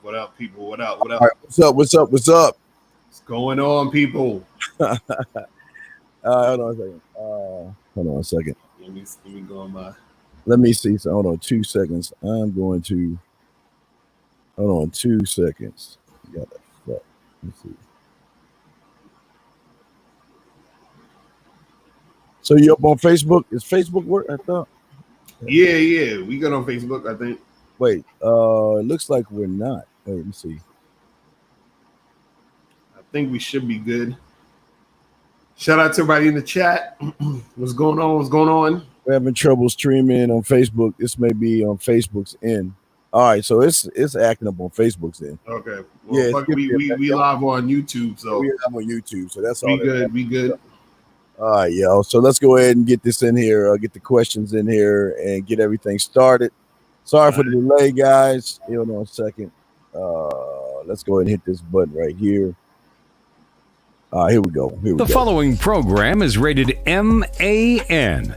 What up, people? What up? What up? All right, what's up? What's going on, people? Hold on a second. Let me go on my. Let me see. So hold on 2 seconds. I'm going to. Hold on 2 seconds. Got that. Let's see. So you up on Facebook? Is Facebook work? I thought. Yeah. We got on Facebook, I think. Wait. It looks like we're not. Wait, let me see. I think we should be good. Shout out to everybody in the chat. What's going on? We're having trouble streaming on Facebook. This may be on Facebook's end. All right, so it's acting up on Facebook's end. Okay. Well, Yeah, we live on YouTube, so we're live on YouTube, so that's all. We good. All right, yo. So let's go ahead and get this in here. Get the questions in here and get everything started. Sorry for the delay, guys. Hold on a second. Let's go ahead and hit this button right here. Here we go. The following program is rated MAN.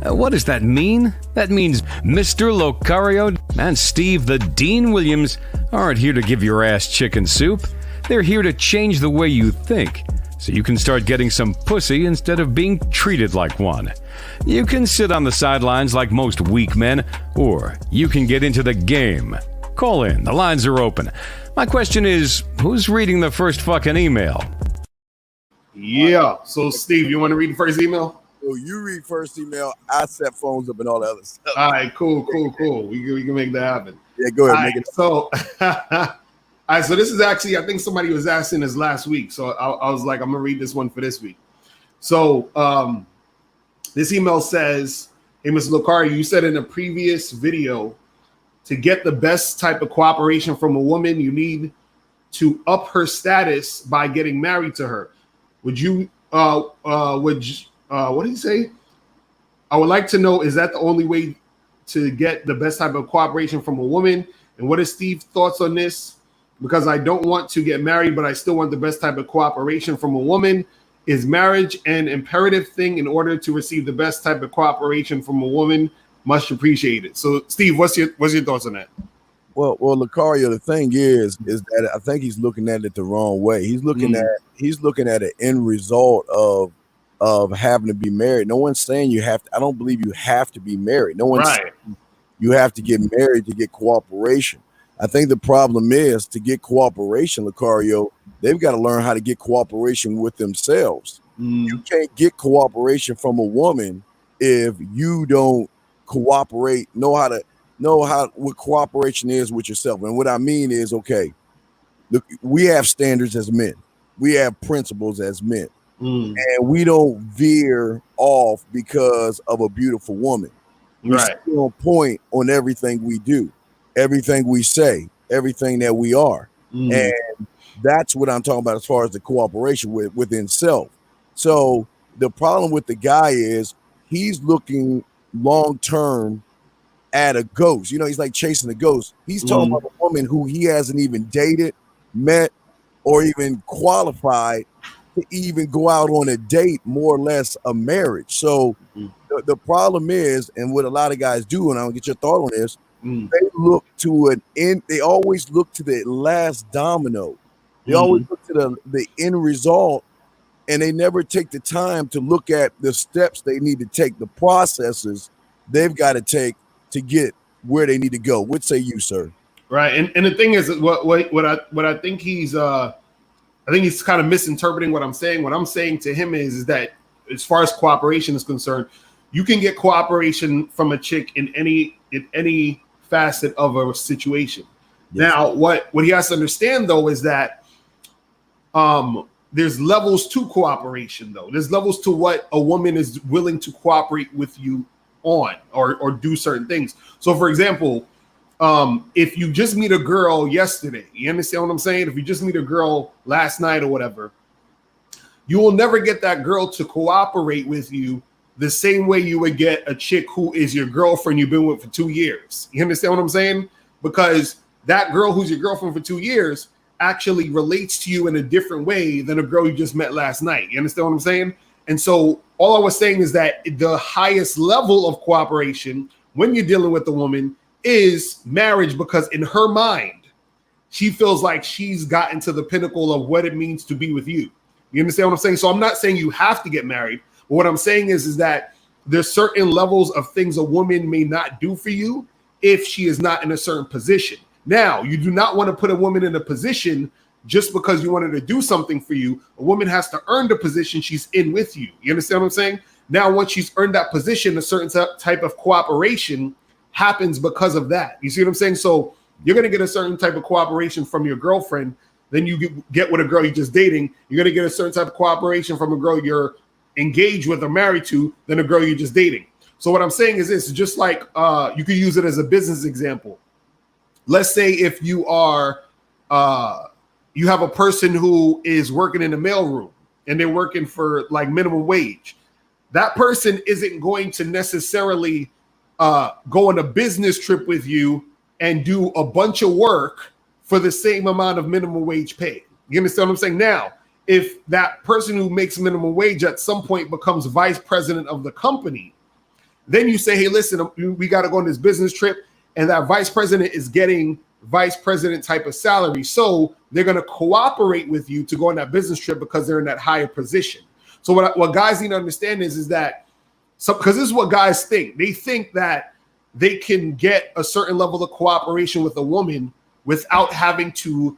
What does that mean? That means Mr. Locario and Steve the Dean Williams aren't here to give your ass chicken soup. They're here to change the way you think, so you can start getting some pussy instead of being treated like one. You can sit on the sidelines like most weak men, or you can get into the game. Call in. The lines are open. My question is, who's reading the first fucking email? Yeah. So, Steve, you want to read the first email? Oh, you read first email. I set phones up and all that other stuff. All right, cool. We can make that happen. Yeah, go ahead. All make right, it. So, all right. So this is actually, I think somebody was asking this last week. So I was like, I'm gonna read this one for this week. So this email says, "Hey, Mr. Locario, you said in a previous video to get the best type of cooperation from a woman, you need to up her status by getting married to her. What did he say? I would like to know, is that the only way to get the best type of cooperation from a woman? And what is Steve's thoughts on this? Because I don't want to get married, but I still want the best type of cooperation from a woman. Is marriage an imperative thing in order to receive the best type of cooperation from a woman? Much appreciated." So, Steve, what's your thoughts on that? Well, Locario, the thing is that I think he's looking at it the wrong way. He's looking at an end result of having to be married. No one's saying you have to. I don't believe you have to be married. No one's saying you have to get married to get cooperation. I think the problem is, to get cooperation, Locario, they've got to learn how to get cooperation with themselves. You can't get cooperation from a woman if you don't cooperate, know what cooperation is with yourself. And what I mean is, okay, look, we have standards as men. We have principles as men. And we don't veer off because of a beautiful woman. We're still on point on everything we do, everything we say, everything that we are. And that's what I'm talking about as far as the cooperation within self. So the problem with the guy is he's looking long-term at a ghost. You know, he's like chasing a ghost. He's talking about a woman who he hasn't even dated, met, or even qualified to even go out on a date, more or less a marriage. So the problem is, and what a lot of guys do, and I'll get your thought on this, they look to an end. They always look to the last domino. They always look to the end result, and they never take the time to look at the steps they need to take, the processes they've got to take to get where they need to go. What say you, sir? Right. And the thing is, what I think he's kind of misinterpreting what I'm saying. What I'm saying to him is that as far as cooperation is concerned, you can get cooperation from a chick in any facet of a situation. Yes. Now, what he has to understand, though, is that there's levels to cooperation, though. There's levels to what a woman is willing to cooperate with you on or do certain things. So, for example, if you just meet a girl yesterday, you understand what I'm saying? If you just meet a girl last night or whatever, you will never get that girl to cooperate with you the same way you would get a chick who is your girlfriend you've been with for 2 years. You understand what I'm saying? Because that girl who's your girlfriend for 2 years actually relates to you in a different way than a girl you just met last night. You understand what I'm saying? And so all I was saying is that the highest level of cooperation when you're dealing with a woman is marriage, because in her mind, she feels like she's gotten to the pinnacle of what it means to be with you. You understand what I'm saying? So I'm not saying you have to get married. But what I'm saying is that there's certain levels of things a woman may not do for you if she is not in a certain position. Now, you do not want to put a woman in a position just because you wanted to do something for you. A woman has to earn the position she's in with you. You understand what I'm saying? Now, once she's earned that position, a certain type of cooperation happens because of that. You see what I'm saying? So you're going to get a certain type of cooperation from your girlfriend. Then you get with a girl you're just dating. You're going to get a certain type of cooperation from a girl you're engaged with or married to than a girl you're just dating. So what I'm saying is this, just like you could use it as a business example. Let's say if you are, you have a person who is working in the mailroom and they're working for like minimum wage. That person isn't going to necessarily go on a business trip with you and do a bunch of work for the same amount of minimum wage pay. You understand what I'm saying? Now, if that person who makes minimum wage at some point becomes vice president of the company, then you say, hey, listen, we got to go on this business trip. And that vice president is getting vice president type of salary. So they're going to cooperate with you to go on that business trip because they're in that higher position. So what guys need to understand is that, because this is what guys think. They think that they can get a certain level of cooperation with a woman without having to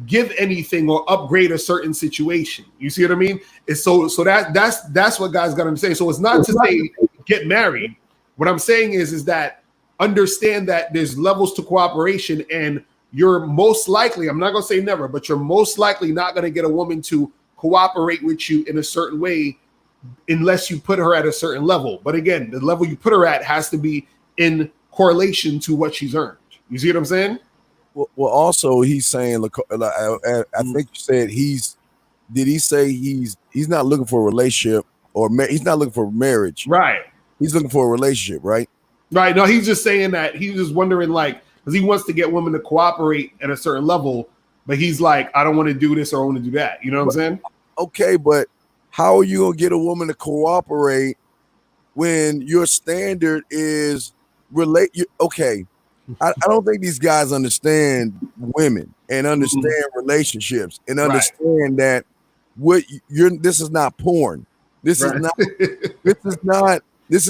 give anything or upgrade a certain situation. You see what I mean? It's so that's what guys got to understand. So it's not to say get married. What I'm saying is that understand that there's levels to cooperation, and you're most likely, I'm not going to say never, but you're most likely not going to get a woman to cooperate with you in a certain way unless you put her at a certain level. But again, the level you put her at has to be in correlation to what she's earned. You see what I'm saying? Well, also he's saying, I think you said did he say he's not looking for a relationship or he's not looking for marriage? Right. He's looking for a relationship, right? Right. No, he's just saying that he's just wondering, like, because he wants to get women to cooperate at a certain level, but he's like, I don't want to do this or I want to do that. You know what I'm saying? Okay, but how are you going to get a woman to cooperate when your standard is okay. I don't think these guys understand women and understand relationships and understand that this is not porn. This is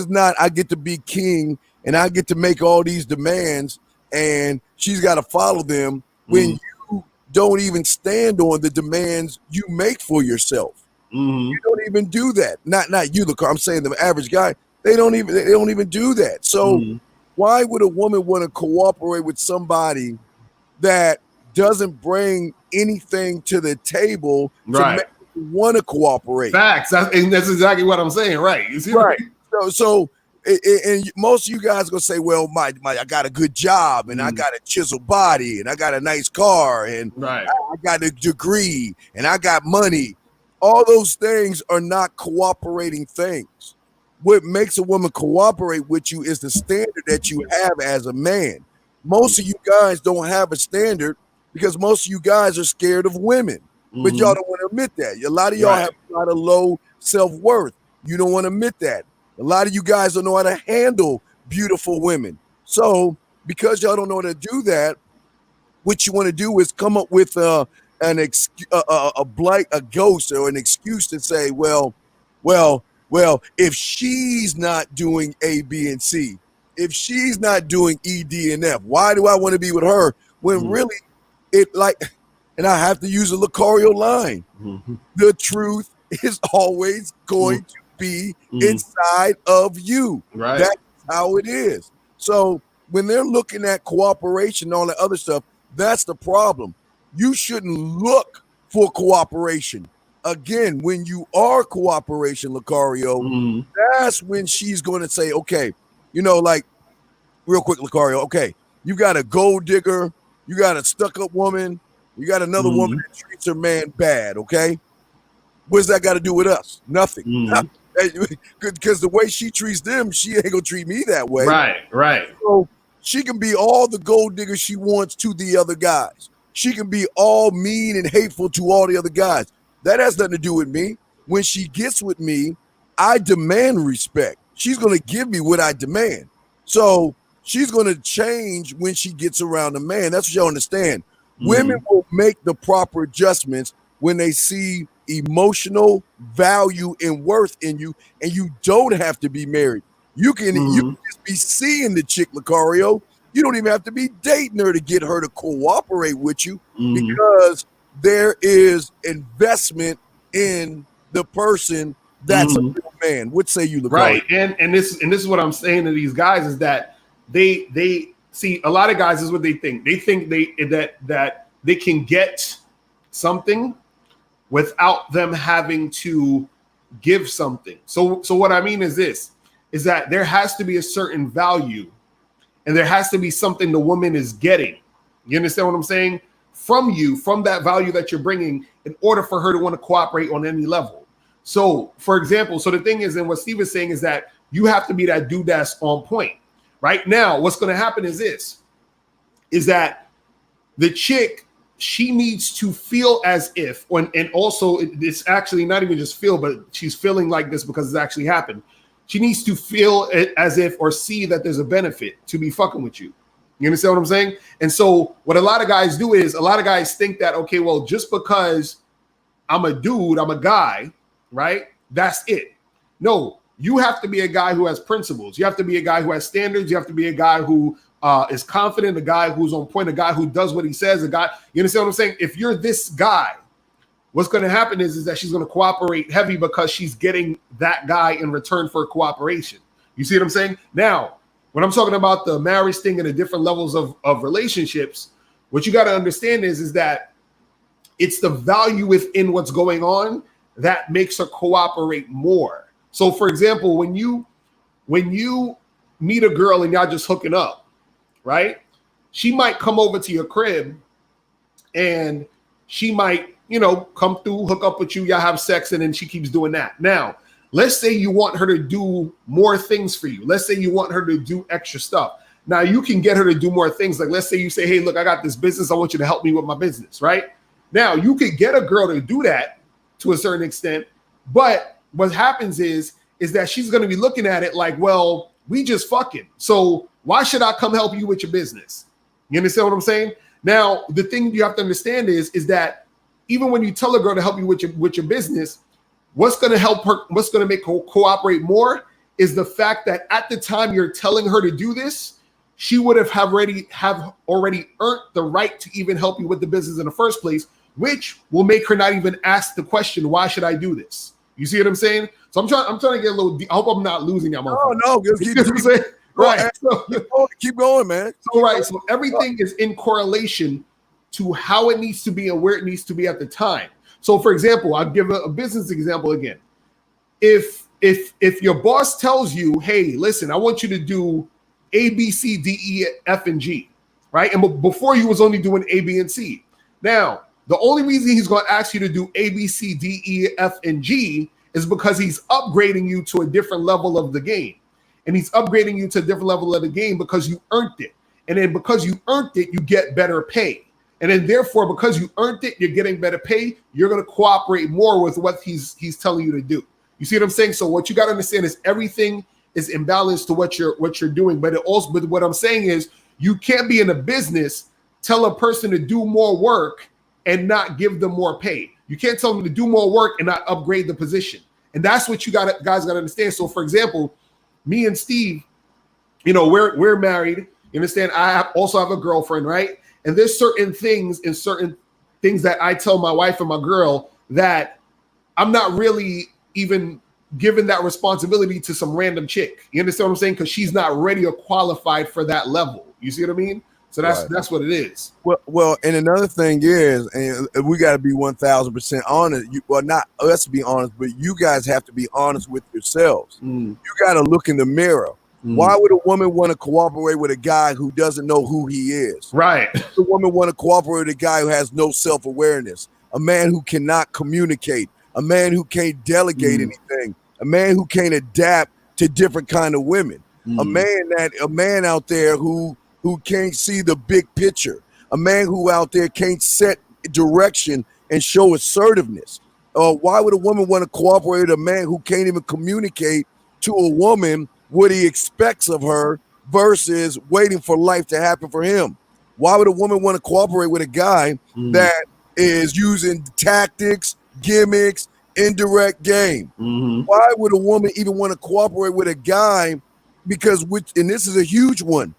not I get to be king and I get to make all these demands and she's got to follow them when you don't even stand on the demands you make for yourself. You don't even do that. Not you, I'm saying the average guy. They don't even do that. So why would a woman want to cooperate with somebody that doesn't bring anything to the table to make you want to cooperate? Facts. That's exactly what I'm saying. Right. You see right. So and most of you guys are gonna say, well, my I got a good job and I got a chiseled body and I got a nice car and I got a degree and I got money. All those things are not cooperating things. What makes a woman cooperate with you is the standard that you have as a man. Most of you guys don't have a standard because most of you guys are scared of women, but y'all don't want to admit that. A lot of y'all have a lot of low self-worth. You don't want to admit that. A lot of you guys don't know how to handle beautiful women. So because y'all don't know how to do that, what you want to do is come up with a ghost or an excuse to say, well, if she's not doing A, B, and C, if she's not doing E, D, and F, why do I want to be with her? When really and I have to use a Locario line. The truth is always going to be inside of you. Right. That's how it is. So when they're looking at cooperation and all that other stuff, that's the problem. You shouldn't look for cooperation. Again, when you are cooperation, Locario, that's when she's going to say, okay, like real quick, Locario, okay, you got a gold digger, you got a stuck-up woman, you got another woman that treats her man bad, okay? What's that got to do with us? Nothing. Because the way she treats them, she ain't going to treat me that way. Right. So she can be all the gold digger she wants to the other guys. She can be all mean and hateful to all the other guys. That has nothing to do with me. When she gets with me, I demand respect. She's going to give me what I demand. So she's going to change when she gets around a man. That's what y'all understand. Women will make the proper adjustments when they see emotional value and worth in you, and you don't have to be married. You can just be seeing the chick, Locario. You don't even have to be dating her to get her to cooperate with you because there is investment in the person that's a real man. What say you, Locario? Right, and this is what I'm saying to these guys is that they see a lot of guys is what they think. They think that they can get something without them having to give something. So what I mean is this, is that there has to be a certain value and there has to be something the woman is getting. You understand what I'm saying? From you, from that value that you're bringing in order for her to want to cooperate on any level. So, for example, so the thing is, and what Steve is saying is that you have to be that dude that's on point. Right now, what's going to happen is this, is that the chick, she needs to feel as if, and also it's actually not even just feel, but she's feeling like this because it's actually happened. She needs to feel as if or see that there's a benefit to be fucking with you. You understand what I'm saying? And so what a lot of guys do is a lot of guys think that, okay, well, just because I'm a dude, I'm a guy, right? That's it. No, you have to be a guy who has principles. You have to be a guy who has standards. You have to be a guy who is confident, a guy who's on point, a guy who does what he says, a guy, you understand what I'm saying? If you're this guy, what's going to happen is that she's going to cooperate heavy because she's getting that guy in return for cooperation. You see what I'm saying? Now, when I'm talking about the marriage thing and the different levels of relationships, what you got to understand is that it's the value within what's going on that makes her cooperate more. So, for example, when you meet a girl and y'all just hooking up, right? She might come over to your crib and she might, come through, hook up with you, y'all have sex, and then she keeps doing that. Now, let's say you want her to do more things for you. Let's say you want her to do extra stuff. Now, you can get her to do more things. Like, let's say you say, hey, look, I got this business. I want you to help me with my business, right? Now, you could get a girl to do that to a certain extent, but what happens is that she's going to be looking at it like, well, we just fucking. So why should I come help you with your business? You understand what I'm saying? Now, the thing you have to understand is that even when you tell a girl to help you with your business, what's going to help her, what's going to make her cooperate more is the fact that at the time you're telling her to do this, she would have already earned the right to even help you with the business in the first place, which will make her not even ask the question, why should I do this? You see what I'm saying? So I'm trying to get a little deep. I hope I'm not losing that. No, keep saying? Right. So, keep going, man. So everything is in correlation to how it needs to be and where it needs to be at the time. So for example, I'll give a business example again. If your boss tells you, hey, listen, I want you to do A, B, C, D, E, F, and G, right? And before you was only doing A, B, and C. Now, the only reason he's going to ask you to do A, B, C, D, E, F, and G is because he's upgrading you to a different level of the game. And he's upgrading you to a different level of the game because you earned it. And then because you earned it, you get better pay. And then therefore, because you earned it, you're getting better pay. You're going to cooperate more with what he's telling you to do. You see what I'm saying? So what you got to understand is everything is imbalanced to what you're doing. But what I'm saying is you can't be in a business, tell a person to do more work and not give them more pay. You can't tell them to do more work and not upgrade the position. And that's what guys got to understand. So for example, me and Steve, we're married. You understand? I also have a girlfriend, right? And there's certain things that I tell my wife and my girl that I'm not really even giving that responsibility to some random chick. You understand what I'm saying? Because she's not ready or qualified for that level. You see what I mean? So that's what it is. Well, and another thing is, and we got to be 1,000% honest. Not us to be honest, but you guys have to be honest with yourselves. You got to look in the mirror. Why would a woman want to cooperate with a guy who doesn't know who he is? Right. The woman want to cooperate with a guy who has no self-awareness, a man who cannot communicate, a man who can't delegate anything, a man who can't adapt to different kind of women, a man out there who can't see the big picture, a man who out there can't set direction and show assertiveness. Why would a woman want to cooperate with a man who can't even communicate to a woman what he expects of her versus waiting for life to happen for him? Why would a woman want to cooperate with a guy that is using tactics, gimmicks, indirect game? Why would a woman even want to cooperate with a guy? Because and this is a huge one.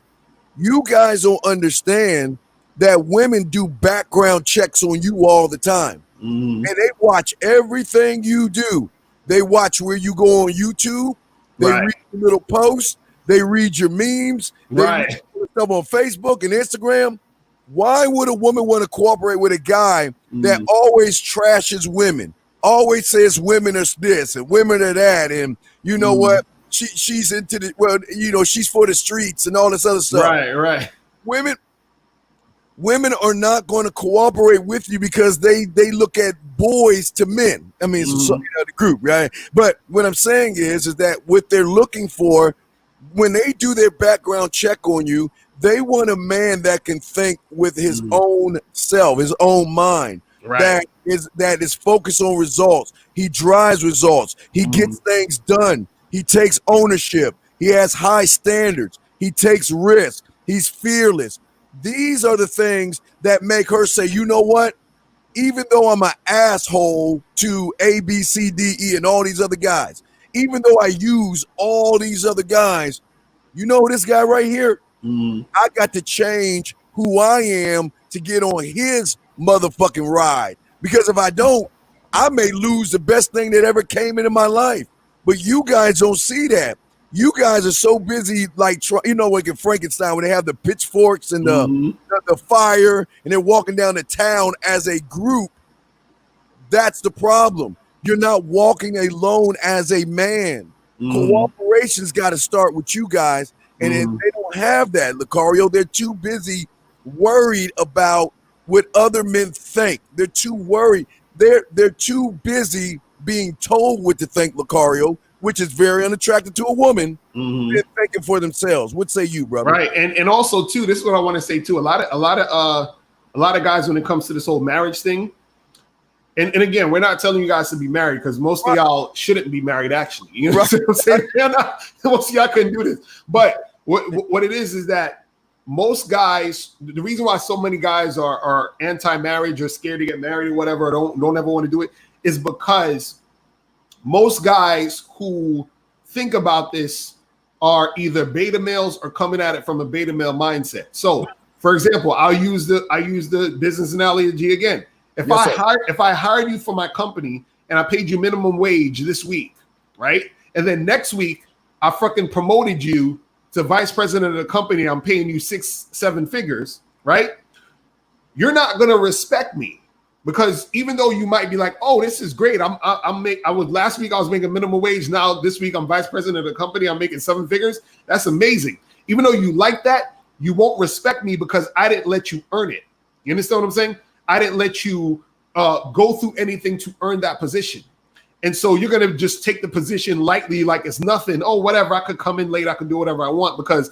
You guys don't understand that women do background checks on you all the time. And they watch everything you do. They watch where you go on YouTube. They read your little posts. They read your memes. They read your stuff on Facebook and Instagram. Why would a woman want to cooperate with a guy that always trashes women? Always says women are this and women are that. And you know what? She's into the, well, you know, she's for the streets and all this other stuff. Right. Women are not going to cooperate with you because they look at boys to men. I mean, it's the group, right? But what I'm saying is that what they're looking for when they do their background check on you, they want a man that can think with his own self, his own mind. That is focused on results. He drives results. He gets things done. He takes ownership. He has high standards. He takes risks. He's fearless. These are the things that make her say, you know what? Even though I'm an asshole to A, B, C, D, E, and all these other guys, even though I use all these other guys, you know this guy right here? I got to change who I am to get on his motherfucking ride. Because if I don't, I may lose the best thing that ever came into my life. But you guys don't see that. You guys are so busy, like, you know, like in Frankenstein, when they have the pitchforks and the fire, and they're walking down the town as a group. That's the problem. You're not walking alone as a man. Cooperation's got to start with you guys, and if they don't have that, Locario, they're too busy worried about what other men think. They're too worried. They're too busy being told what to think, Locario, which is very unattractive to a woman. They're thinking for themselves. What say you, brother? Right, and also too, this is what I want to say too. A lot of guys, when it comes to this whole marriage thing, and again, we're not telling you guys to be married because most of y'all shouldn't be married. Actually, you know what I'm saying? Most of y'all couldn't do this. But what it is that most guys, the reason why so many guys are anti-marriage or scared to get married or whatever, or don't ever want to do it, is because most guys who think about this are either beta males or coming at it from a beta male mindset. So, for example, I use the business analogy again. If I hired you for my company and I paid you minimum wage this week, right? And then next week I fucking promoted you to vice president of the company, I'm paying you 6-7 figures, right? You're not gonna respect me. Because even though you might be like, oh, this is great. Last week I was making minimum wage. Now this week I'm vice president of the company. I'm making 7 figures. That's amazing. Even though you like that, you won't respect me because I didn't let you earn it. You understand what I'm saying? I didn't let you go through anything to earn that position. And so you're going to just take the position lightly, like it's nothing. Oh, whatever. I could come in late. I can do whatever I want because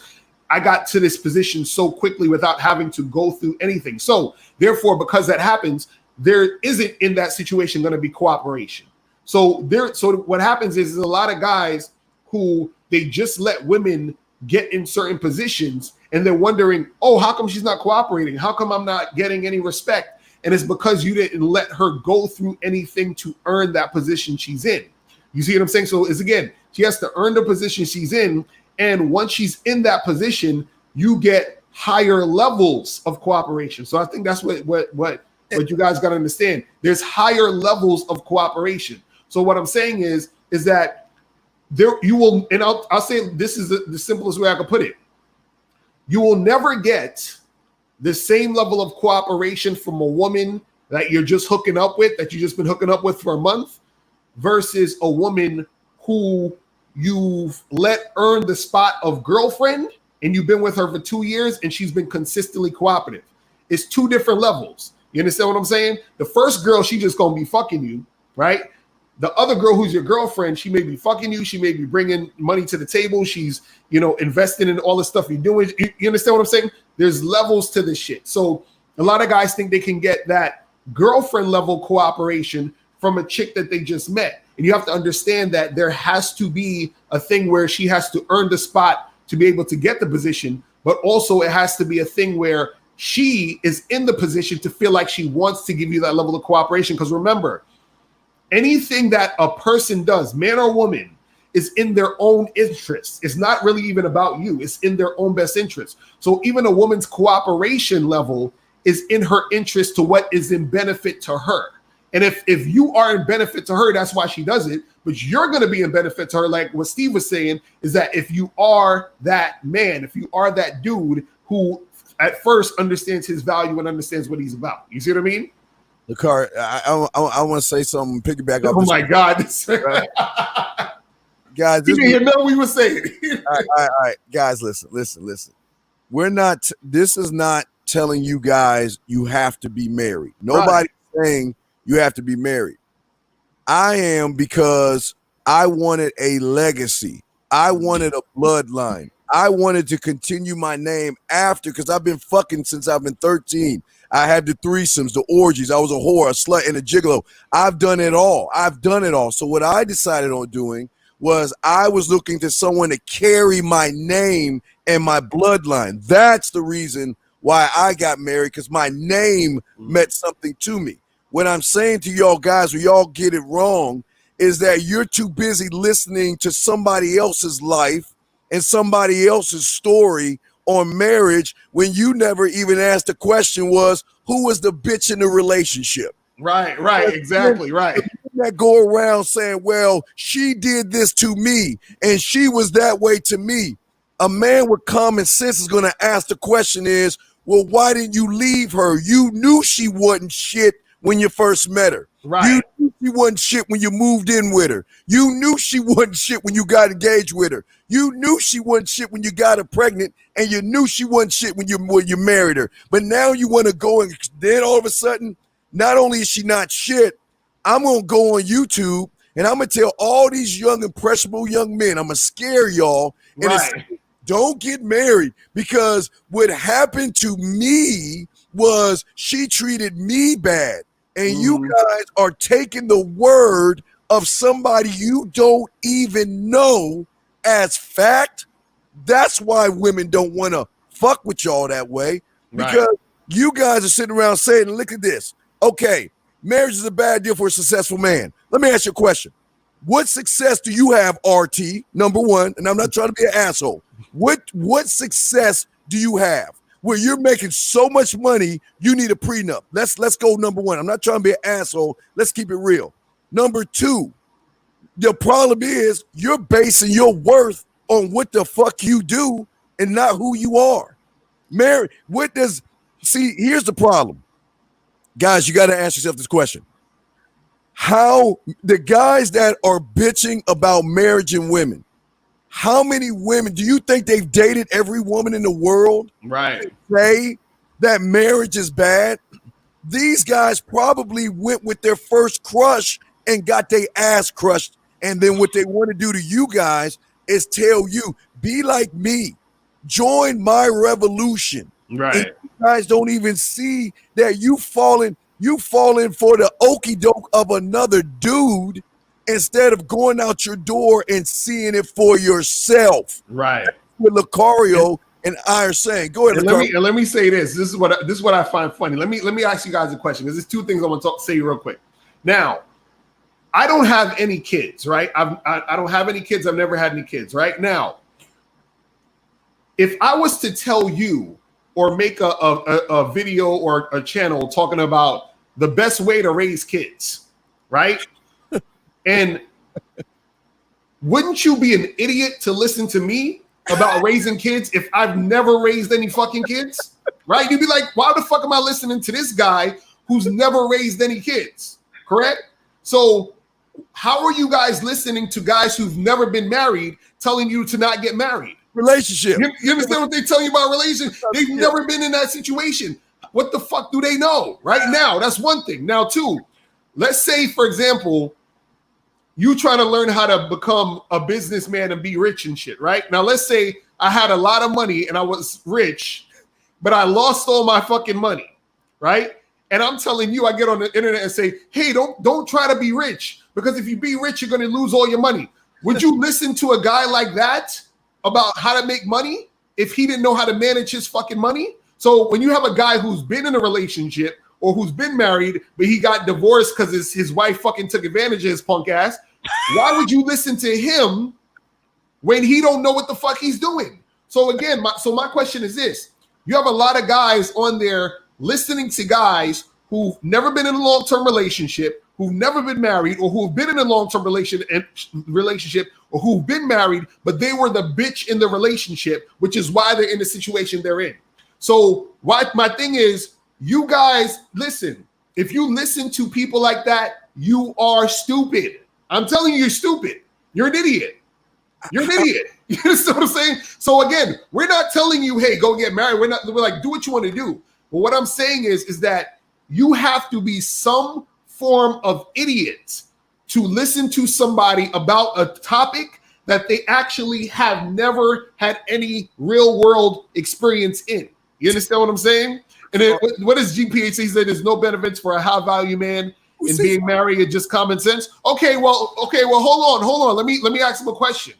I got to this position so quickly without having to go through anything. So therefore, because that happens, there isn't in that situation going to be cooperation. So what happens is a lot of guys who they just let women get in certain positions and they're wondering, oh, how come she's not cooperating? How come I'm not getting any respect? And it's because you didn't let her go through anything to earn that position she's in. You see what I'm saying? So it's, again, she has to earn the position she's in. And once she's in that position, you get higher levels of cooperation. So I think that's what you guys got to understand. There's higher levels of cooperation. So what I'm saying is that there you will, and I'll say this is the simplest way I could put it. You will never get the same level of cooperation from a woman that you're just hooking up with, that you've just been hooking up with for a month, versus a woman who you've let earn the spot of girlfriend and you've been with her for 2 years and she's been consistently cooperative. It's 2 different levels. You understand what I'm saying? The first girl, she just gonna be fucking you, right? The other girl who's your girlfriend, she may be fucking you. She may be bringing money to the table. She's, investing in all the stuff you're doing. You understand what I'm saying? There's levels to this shit. So a lot of guys think they can get that girlfriend level cooperation from a chick that they just met. And you have to understand that there has to be a thing where she has to earn the spot to be able to get the position, but also it has to be a thing where she is in the position to feel like she wants to give you that level of cooperation. Because remember, anything that a person does, man or woman, is in their own interest. It's not really even about you. It's in their own best interest. So even a woman's cooperation level is in her interest to what is in benefit to her. And if you are in benefit to her, that's why she does it. But you're going to be in benefit to her. Like what Steve was saying is that if you are that man, if you are that dude who at first understands his value and understands what he's about. You see what I mean? Locario, I want to say something, piggyback off. Oh my God. Guys, you didn't hear nothing we were saying. all right. Guys, listen. We're not, this is not telling you guys you have to be married. Nobody's saying you have to be married. I am, because I wanted a legacy. I wanted a bloodline. I wanted to continue my name after, because I've been fucking since I've been 13. I had the threesomes, the orgies. I was a whore, a slut, and a gigolo. I've done it all. So what I decided on doing was I was looking to someone to carry my name and my bloodline. That's the reason why I got married, because my name meant something to me. What I'm saying to y'all guys, where y'all get it wrong, is that you're too busy listening to somebody else's life and somebody else's story on marriage when you never even asked the question was, who was the bitch in the relationship? Right, exactly, right. That go around saying, well, she did this to me and she was that way to me. A man with common sense is going to ask the question is, well, why didn't you leave her? You knew she wasn't shit when you first met her. Right. You knew she wasn't shit when you moved in with her. You knew she wasn't shit when you got engaged with her. You knew she wasn't shit when you got her pregnant, and you knew she wasn't shit when you married her. But now you want to go, and then all of a sudden, not only is she not shit, I'm going to go on YouTube and I'm going to tell all these young, impressionable young men, I'm going to scare y'all. And don't get married, because what happened to me was she treated me bad. And you guys are taking the word of somebody you don't even know as fact. That's why women don't want to fuck with y'all that way, because you guys are sitting around saying, look at this. Okay, marriage is a bad deal for a successful man. Let me ask you a question. What success do you have, RT? Number one, and I'm not trying to be an asshole. What success do you have where you're making so much money you need a prenup? Let's go number one. I'm not trying to be an asshole. Let's keep it real. Number two, the problem is you're basing your worth on what the fuck you do and not who you are. Mary, here's the problem. Guys, you got to ask yourself this question. How the guys that are bitching about marriage and women, how many women do you think they've dated every woman in the world? Right. Say that marriage is bad. These guys probably went with their first crush and got their ass crushed. And then what they want to do to you guys is tell you, be like me, join my revolution. Right. And you guys don't even see that you falling for the okie doke of another dude instead of going out your door and seeing it for yourself. Right. That's what Locario and I are saying. Go ahead. Let me say this. This is what I find funny. Let me ask you guys a question, because there's two things I want to say real quick. Now, I don't have any kids, right? I don't have any kids. I've never had any kids, right? Now, if I was to tell you or make a video or a channel talking about the best way to raise kids, right? And wouldn't you be an idiot to listen to me about raising kids if I've never raised any fucking kids, right? You'd be like, why the fuck am I listening to this guy who's never raised any kids, correct? So how are you guys listening to guys who've never been married telling you to not get married? Relationship. You understand what they tell you about relationship? They've never been in that situation. What the fuck do they know right now? That's one thing. Now, two, let's say, for example, you trying to learn how to become a businessman and be rich and shit, right? Now, let's say I had a lot of money and I was rich, but I lost all my fucking money, right? And I'm telling you, I get on the internet and say, hey, don't try to be rich, because if you be rich, you're going to lose all your money. Would you listen to a guy like that about how to make money if he didn't know how to manage his fucking money? So when you have a guy who's been in a relationship or who's been married, but he got divorced because his wife fucking took advantage of his punk ass, why would you listen to him when he don't know what the fuck he's doing? So again, my question is this. You have a lot of guys on there listening to guys who've never been in a long-term relationship, who've never been married, or who've been in a long-term relationship, or who've been married, but they were the bitch in the relationship, which is why they're in the situation they're in. So my thing is, you guys, listen, if you listen to people like that, you are stupid. I'm telling you, you're stupid. You're an idiot. You're an idiot. You understand what I'm saying? So again, we're not telling you, hey, go get married. We're like, do what you want to do. But what I'm saying is that you have to be some form of idiot to listen to somebody about a topic that they actually have never had any real world experience in. You understand what I'm saying? And then what does GPH say? He said there's no benefits for a high value man in being married. It's just common sense. Okay, well, hold on. Let me ask him a question.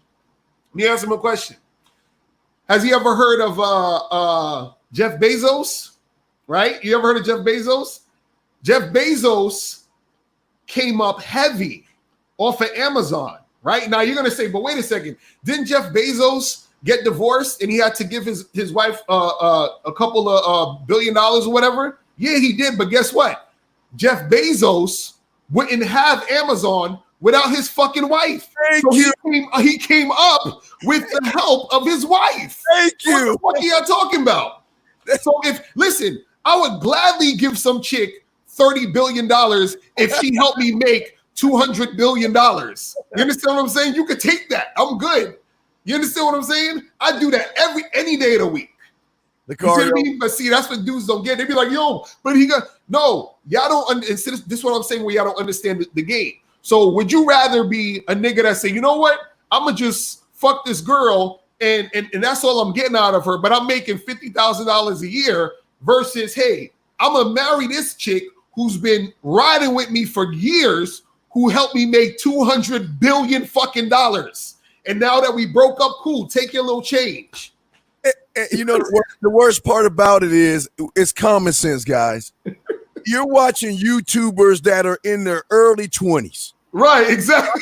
Has he ever heard of Jeff Bezos? Right? You ever heard of Jeff Bezos? Jeff Bezos came up heavy off of Amazon, right? Now you're gonna say, but wait a second, didn't Jeff Bezos get divorced and he had to give his wife a couple of $1 billion or whatever? Yeah, he did, but guess what? Jeff Bezos wouldn't have Amazon without his fucking wife. He came up with the help of his wife. Thank you. What are you talking about? So listen, I would gladly give some chick $30 billion if she helped me make $200 billion. You understand what I'm saying? You could take that. I'm good. You understand what I'm saying? I do that any day of the week. Locario. But see, that's what dudes don't get. They be like, yo, but he got no. Y'all don't. This is what I'm saying. Where y'all don't understand the game. So would you rather be a nigga that say, you know what? I'm gonna just fuck this girl and that's all I'm getting out of her, but I'm making $50,000 a year versus, hey, I'm gonna marry this chick who's been riding with me for years, who helped me make $200 billion fucking dollars. And now that we broke up, cool, take your little change. You know, the worst part about it is it's common sense, guys. You're watching YouTubers that are in their early 20s. Right, exactly.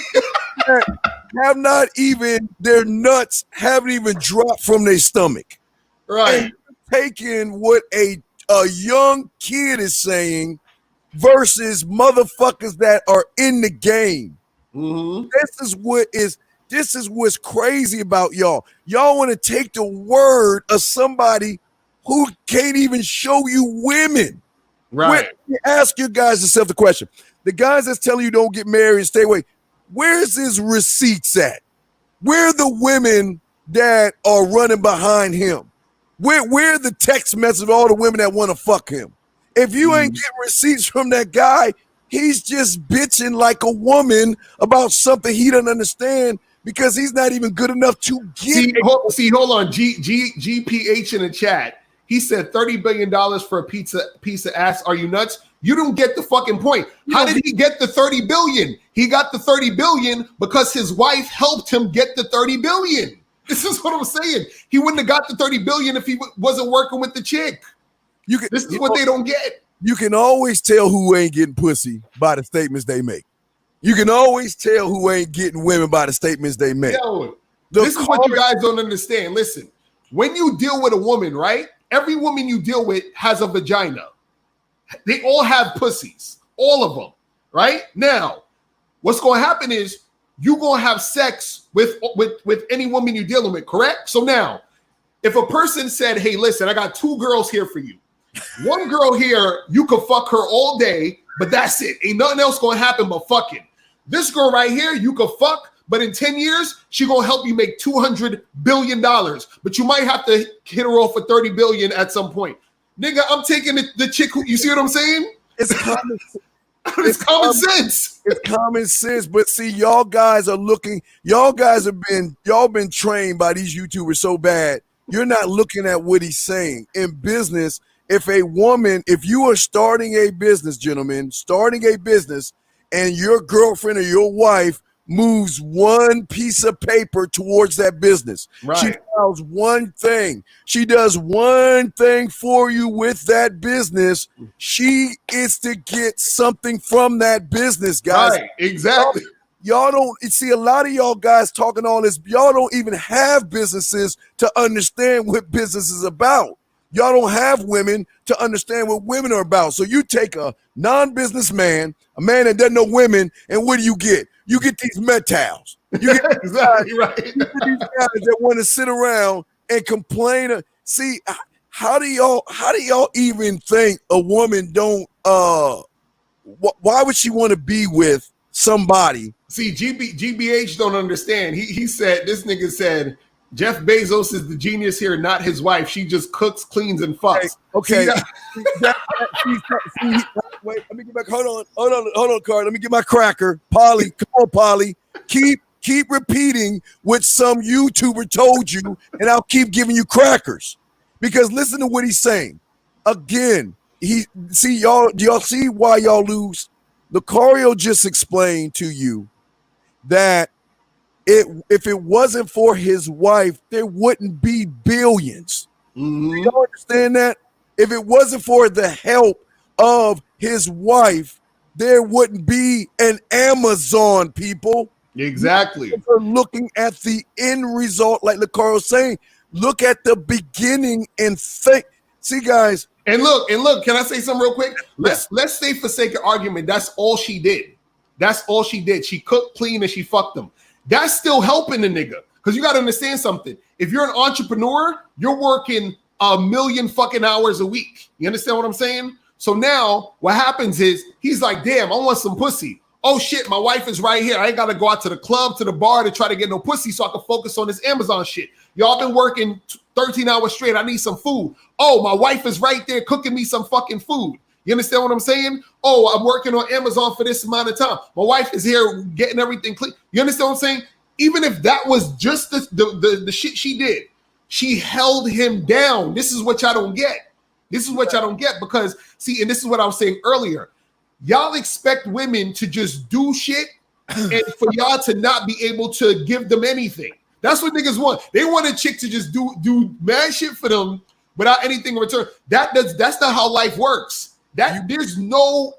Have not even, their nuts haven't even dropped from their stomach. Right. And taking what a young kid is saying versus motherfuckers that are in the game. Mm-hmm. This is what's crazy about y'all. Y'all want to take the word of somebody who can't even show you women. Right. Ask your guys yourself the question. The guys that's telling you don't get married and stay away, where's his receipts at? Where are the women that are running behind him? Where are the text messages of all the women that want to fuck him? If you ain't getting receipts from that guy, he's just bitching like a woman about something he doesn't understand because he's not even good enough to get. Hold on. GPH in the chat. He said $30 billion for a piece of ass. Are you nuts? You don't get the fucking point. How did he get the 30 billion? He got the 30 billion because his wife helped him get the 30 billion. This is what I'm saying. He wouldn't have got the 30 billion if he wasn't working with the chick. This is what they don't get. You can always tell who ain't getting pussy by the statements they make. You can always tell who ain't getting women by the statements they make. Yo, this is what you guys don't understand. Listen, when you deal with a woman, right? Every woman you deal with has a vagina. They all have pussies, all of them, right? Now, what's going to happen is you're going to have sex with any woman you're dealing with, correct? So now, if a person said, hey, listen, I got two girls here for you. One girl here, you could fuck her all day, but that's it. Ain't nothing else going to happen but fucking. This girl right here, you could fuck, but in 10 years, she going to help you make $200 billion. But you might have to hit her off for $30 billion at some point. Nigga, I'm taking the chick who, you see what I'm saying? It's common it's common sense. It's common sense. But see, y'all guys are looking, y'all been trained by these YouTubers so bad. You're not looking at what he's saying. In business, if you are starting a business, gentlemen, and your girlfriend or your wife moves one piece of paper towards that business. Right. She files one thing. She does one thing for you with that business. She is to get something from that business, guys. Right, exactly. Y'all don't see a lot of y'all guys talking all this. Y'all don't even have businesses to understand what business is about. Y'all don't have women to understand what women are about. So you take a non-businessman, a man that doesn't know women, and what do you get? You get these metals. You get exactly right. you get these guys that want to sit around and complain. See, how do y'all even think a woman don't? Why would she want to be with somebody? See, GBH don't understand. He said, this nigga said, Jeff Bezos is the genius here, not his wife. She just cooks, cleans, and fucks. Okay. Wait, let me get back. Hold on, Carl. Let me get my cracker. Polly, come on, Polly. Keep repeating what some YouTuber told you, and I'll keep giving you crackers. Because listen to what he's saying. Again, do y'all see why y'all lose? Locario just explained to you that if it wasn't for his wife, there wouldn't be billions. Mm-hmm. Do you understand that? If it wasn't for the help of his wife, there wouldn't be an Amazon, people. Exactly. We're looking at the end result, like Locario's saying. Look at the beginning and think. See, guys. And look, can I say something real quick? Let's say for sake of argument, that's all she did. That's all she did. She cooked, cleaned, and she fucked him. That's still helping the nigga. Because you got to understand something. If you're an entrepreneur, you're working 1 million fucking hours a week. You understand what I'm saying? So now what happens is he's like, damn, I want some pussy. Oh shit, my wife is right here. I ain't got to go out to the club, to the bar to try to get no pussy so I can focus on this Amazon shit. Y'all been working 13 hours straight. I need some food. Oh, my wife is right there cooking me some fucking food. You understand what I'm saying? Oh, I'm working on Amazon for this amount of time. My wife is here getting everything clean. You understand what I'm saying? Even if that was just the shit she did, she held him down. This is what y'all don't get. This is what y'all don't get because, see, and this is what I was saying earlier. Y'all expect women to just do shit and for y'all to not be able to give them anything. That's what niggas want. They want a chick to just do mad shit for them without anything in return. That's not how life works. There's no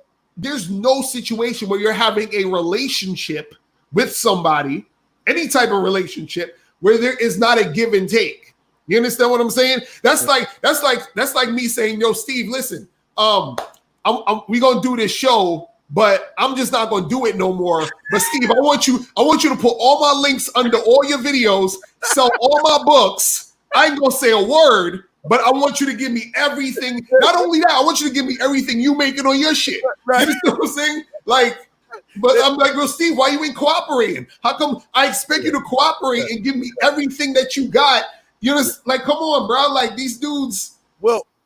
situation where you're having a relationship with somebody, any type of relationship, where there is not a give and take. You understand what I'm saying? That's like me saying, yo, Steve, listen, we gonna do this show, but I'm just not gonna do it no more. But Steve, I want you to put all my links under all your videos, sell all my books. I ain't gonna say a word, but I want you to give me everything. Not only that, I want you to give me everything you making on your shit. Right. You understand what I'm saying? Like, but I'm like, well, Steve, why you ain't cooperating? How come I expect you to cooperate and give me everything that you got? You know, like, come on, bro. Like, these dudes,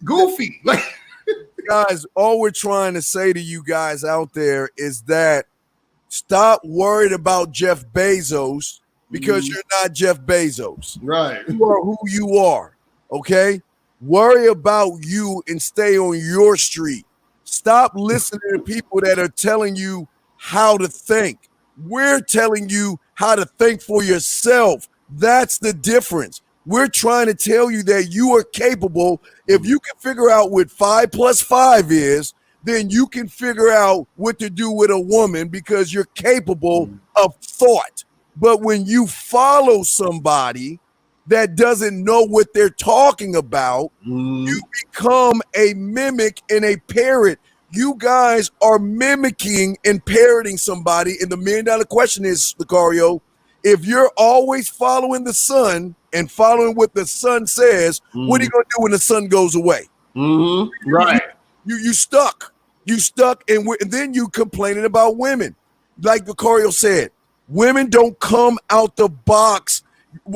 goofy. Like, guys, all we're trying to say to you guys out there is that stop worried about Jeff Bezos because you're not Jeff Bezos. Right. You are who you are. Okay? Worry about you and stay on your street. Stop listening to people that are telling you how to think. We're telling you how to think for yourself. That's the difference. We're trying to tell you that you are capable. If you can figure out what 5 + 5 is, then you can figure out what to do with a woman because you're capable of thought. But when you follow somebody that doesn't know what they're talking about, you become a mimic and a parrot. You guys are mimicking and parroting somebody. And the $1 million question is, Locario, if you're always following the sun and following what the sun says, what are you going to do when the sun goes away? Right. You stuck. You stuck, and then you complaining about women. Like Locario said, women don't come out the box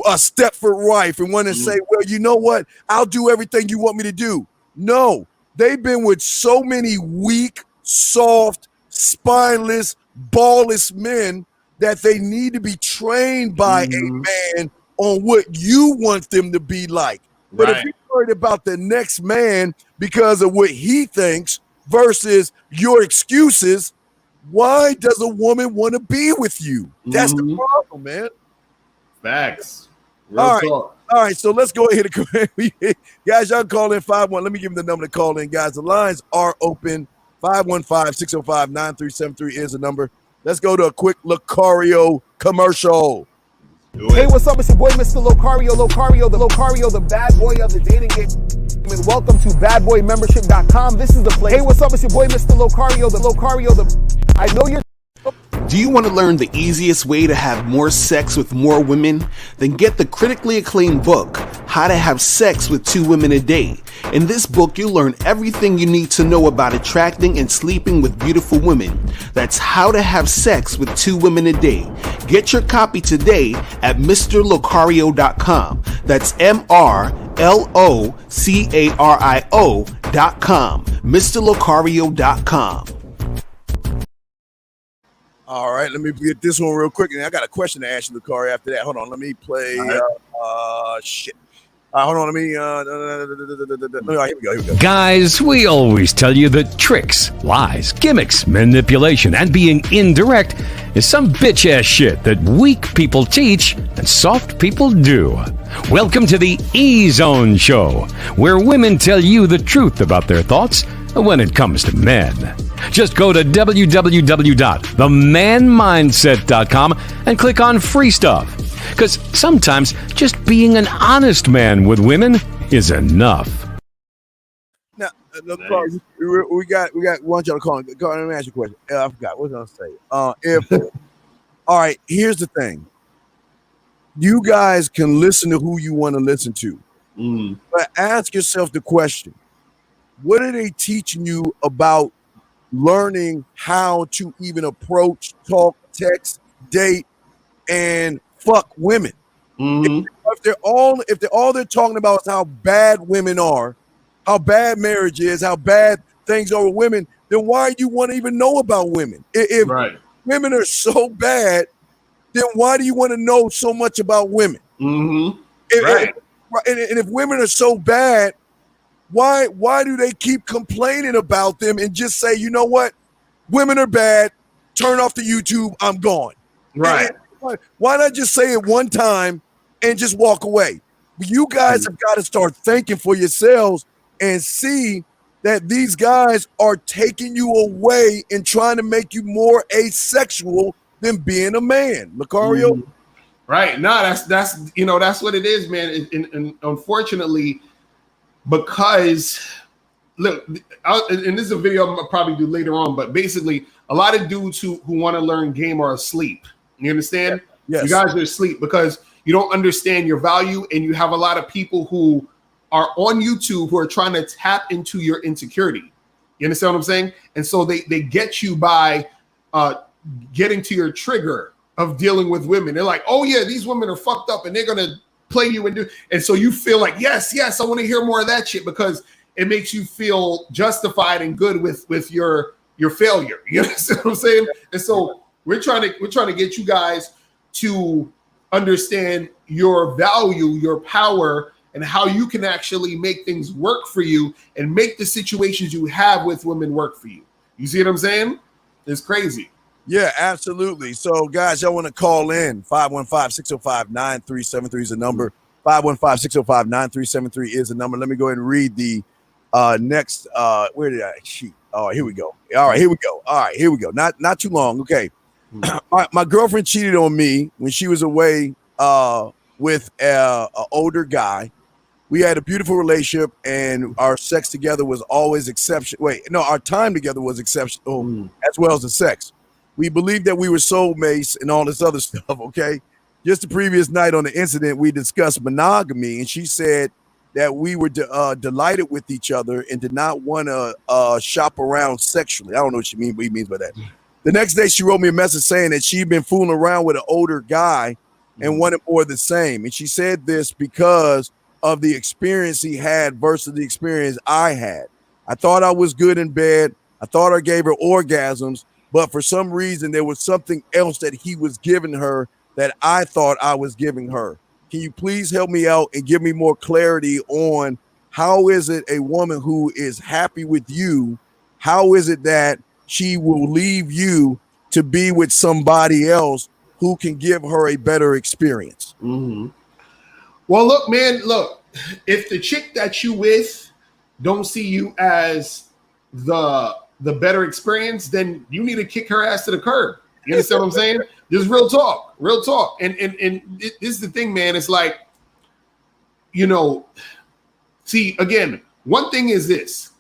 a Stepford wife and want to say, well, you know what? I'll do everything you want me to do. No, they've been with so many weak, soft, spineless, ballless men that they need to be trained by a man on what you want them to be like. But if you're worried about the next man because of what he thinks versus your excuses, Why does a woman want to be with you? That's the problem, man. Facts. All right. So let's go ahead and guys, y'all call in 51. Let me give them the number to call in, guys. The lines are open. 515-605-9373 is the number. Let's go to a quick Locario commercial. Hey, what's up? It's your boy, Mr. Locario, the bad boy of the dating game. And welcome to badboymembership.com. This is the place. Hey, what's up? It's your boy, Mr. Locario, I know you're. Do you want to learn the easiest way to have more sex with more women? Then get the critically acclaimed book, How to Have Sex with 2 Women a Day. In this book, you'll learn everything you need to know about attracting and sleeping with beautiful women. That's How to Have Sex with 2 Women a Day. Get your copy today at MrLocario.com. That's MrLocario.com. MrLocario.com. All right, let me get this one real quick. And I got a question to ask you, Locario, after that. Hold on, let me play. Shit. Hold on, let me. Here we go. Guys, we always tell you that tricks, lies, gimmicks, manipulation, and being indirect is some bitch-ass shit that weak people teach and soft people do. Welcome to the E-Zone Show, where women tell you the truth about their thoughts when it comes to men. Just go to www.themanmindset.com and click on free stuff. Because sometimes just being an honest man with women is enough. Now, Locario, we got one y'all to call. Let me ask you a question. I forgot. What was I going to say? All right, here's the thing. You guys can listen to who you want to listen to. But ask yourself the question. What are they teaching you about learning how to even approach, talk, text, date, and fuck women? If they're all they're talking about is how bad women are, how bad marriage is, how bad things are with women, then why do you want to even know about women? If women are so bad, then why do you want to know so much about women? And if women are so bad, why do they keep complaining about them and just say, you know what, women are bad, turn off the YouTube, I'm gone. Right. Why not just say it one time and just walk away? You guys have got to start thinking for yourselves and see that these guys are taking you away and trying to make you more asexual than being a man. Locario? Right. No, that's what it is, man. And unfortunately, because look, and this is a video I'll probably do later on, but basically a lot of dudes who want to learn game are asleep. You understand? Yes. You guys are asleep because you don't understand your value, and you have a lot of people who are on YouTube who are trying to tap into your insecurity. You understand what I'm saying? And so they get you by getting to your trigger of dealing with women. They're like, oh yeah, these women are fucked up and they're gonna play you and so you feel like yes, I want to hear more of that shit because it makes you feel justified and good with your failure. You understand what I'm saying? And so we're trying to get you guys to understand your value, your power, and how you can actually make things work for you and make the situations you have with women work for you. You see what I'm saying? It's crazy. Yeah, absolutely. So, guys, y'all want to call in. 515-605-9373 is the number. 515-605-9373 is the number. Let me go ahead and read the next. Where did I cheat? Oh, here we go. All right, here we go. Not too long. Okay. My girlfriend cheated on me when she was away with an older guy. We had a beautiful relationship, and our sex together was always exceptional. Our time together was exceptional, as well as the sex. We believed that we were soulmates and all this other stuff, okay? Just the previous night on the incident, we discussed monogamy, and she said that we were delighted with each other and did not want to shop around sexually. I don't know what she means by that. The next day, she wrote me a message saying that she'd been fooling around with an older guy and wanted more of the same. And she said this because of the experience he had versus the experience I had. I thought I was good in bed. I thought I gave her orgasms. But for some reason, there was something else that he was giving her that I thought I was giving her. Can you please help me out and give me more clarity on how is it a woman who is happy with you, how is it that she will leave you to be with somebody else who can give her a better experience. Mm-hmm. Well, look, man, look, if the chick that you with don't see you as the better experience, then you need to kick her ass to the curb. You understand what I'm saying? Just real talk, real talk. And this is the thing, man. It's like, you know, see, again, one thing is this.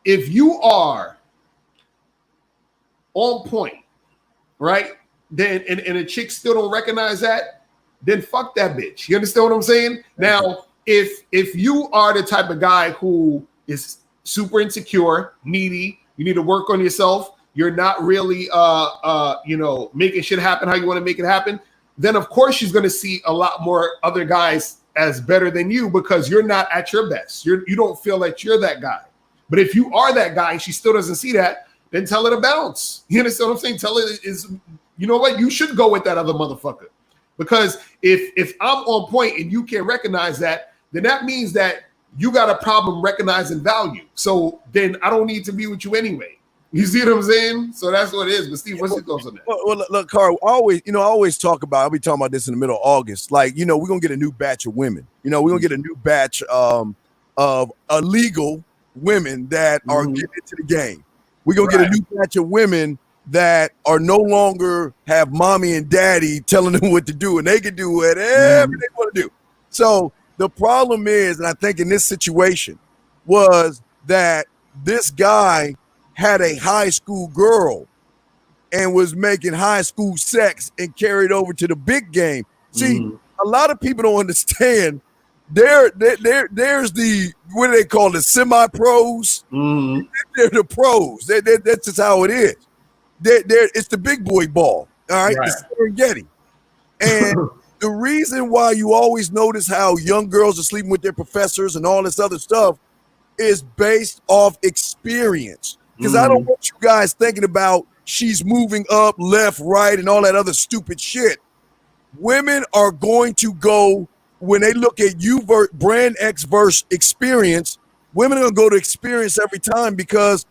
If you are on point, right, then and a chick still don't recognize that, then fuck that bitch. You understand what I'm saying? Now, if you are the type of guy who is super insecure, needy, you need to work on yourself, you're not really you know, making shit happen how you want to make it happen, then of course she's going to see a lot more other guys as better than you because you're not at your best. You don't feel like you're that guy. But if you are that guy and she still doesn't see that, then tell her to bounce. You understand what I'm saying? Tell her you know what? You should go with that other motherfucker. Because if I'm on point and you can't recognize that, then that means that you got a problem recognizing value. So then I don't need to be with you anyway. You see what I'm saying? So that's what it is. But Steve, what's your thoughts on that? Well, look, Carl, I'll be talking about this in the middle of August. Like, you know, we're gonna get a new batch of women. You know, we're gonna get a new batch of illegal women that are getting into the game. We're gonna get a new batch of women that are no longer have mommy and daddy telling them what to do, and they can do whatever they want to do. So the problem is, and I think in this situation, was that this guy had a high school girl and was making high school sex and carried over to the big game. See, a lot of people don't understand. There's the, what do they call it, semi-pros? They're the pros. That's just how it is. It's the big boy ball, all right? It's Serengeti. And the reason why you always notice how young girls are sleeping with their professors and all this other stuff is based off experience. Because I don't want you guys thinking about she's moving up, left, right, and all that other stupid shit. Women are going to go, when they look at you, brand X versus experience, women are going to go to experience every time, because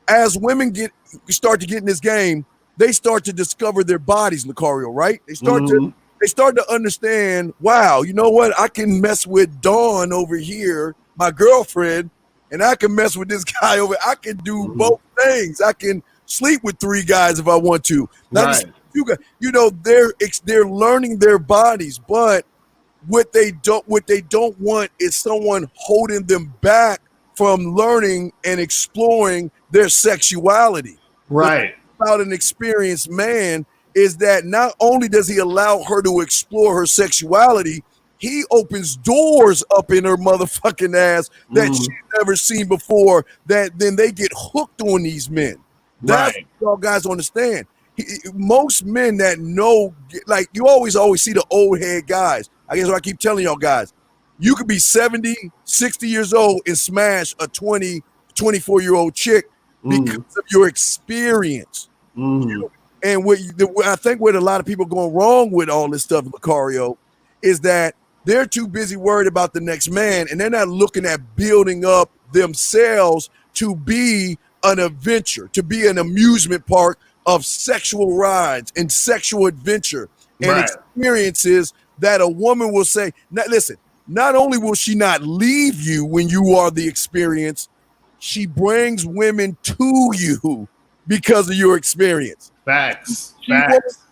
as women start to get in this game, they start to discover their bodies, Locario, right? They start to understand, wow, you know what? I can mess with Dawn over here, my girlfriend, and I can mess with this guy over. I can do both things. I can sleep with 3 guys if I want to. You know, they're learning their bodies, but what they don't want is someone holding them back from learning and exploring their sexuality. Right. About an experienced man is that not only does he allow her to explore her sexuality, he opens doors up in her motherfucking ass that she's never seen before, that then they get hooked on these men. That's what y'all guys understand. Most men that know, like, you always see the old head guys. I guess what I keep telling y'all guys, you could be 70, 60 years old and smash a 20, 24-year-old chick because of your experience. And I think what a lot of people are going wrong with all this stuff, Locario, is that they're too busy worried about the next man, and they're not looking at building up themselves to be an adventure, to be an amusement park of sexual rides and sexual adventure and experiences that a woman will say, now listen, not only will she not leave you when you are the experience, she brings women to you because of your experience. Facts.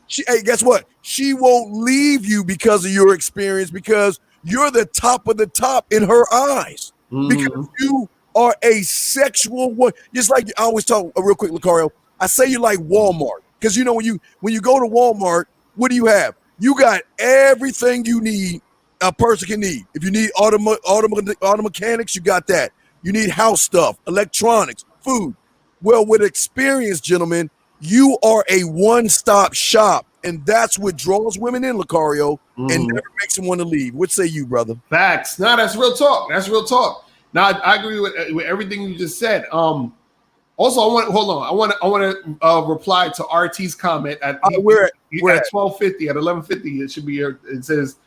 Hey, guess what? She won't leave you because of your experience, because you're the top of the top in her eyes. Because you are a sexual one. Just like I always talk real quick, Locario. I say you like Walmart, because you know when you go to Walmart, what do you have? You got everything you need a person can need. If you need auto mechanics, you got that. You need house stuff, electronics, food. Well, with experience, gentlemen, you are a one-stop shop, and that's what draws women in, Locario, and never makes them want to leave. What say you, brother? Facts. No, that's real talk. That's real talk. Now, I agree with everything you just said. Also, I want to reply to RT's comment at we're at 12:50 at 11:50. It should be here. It says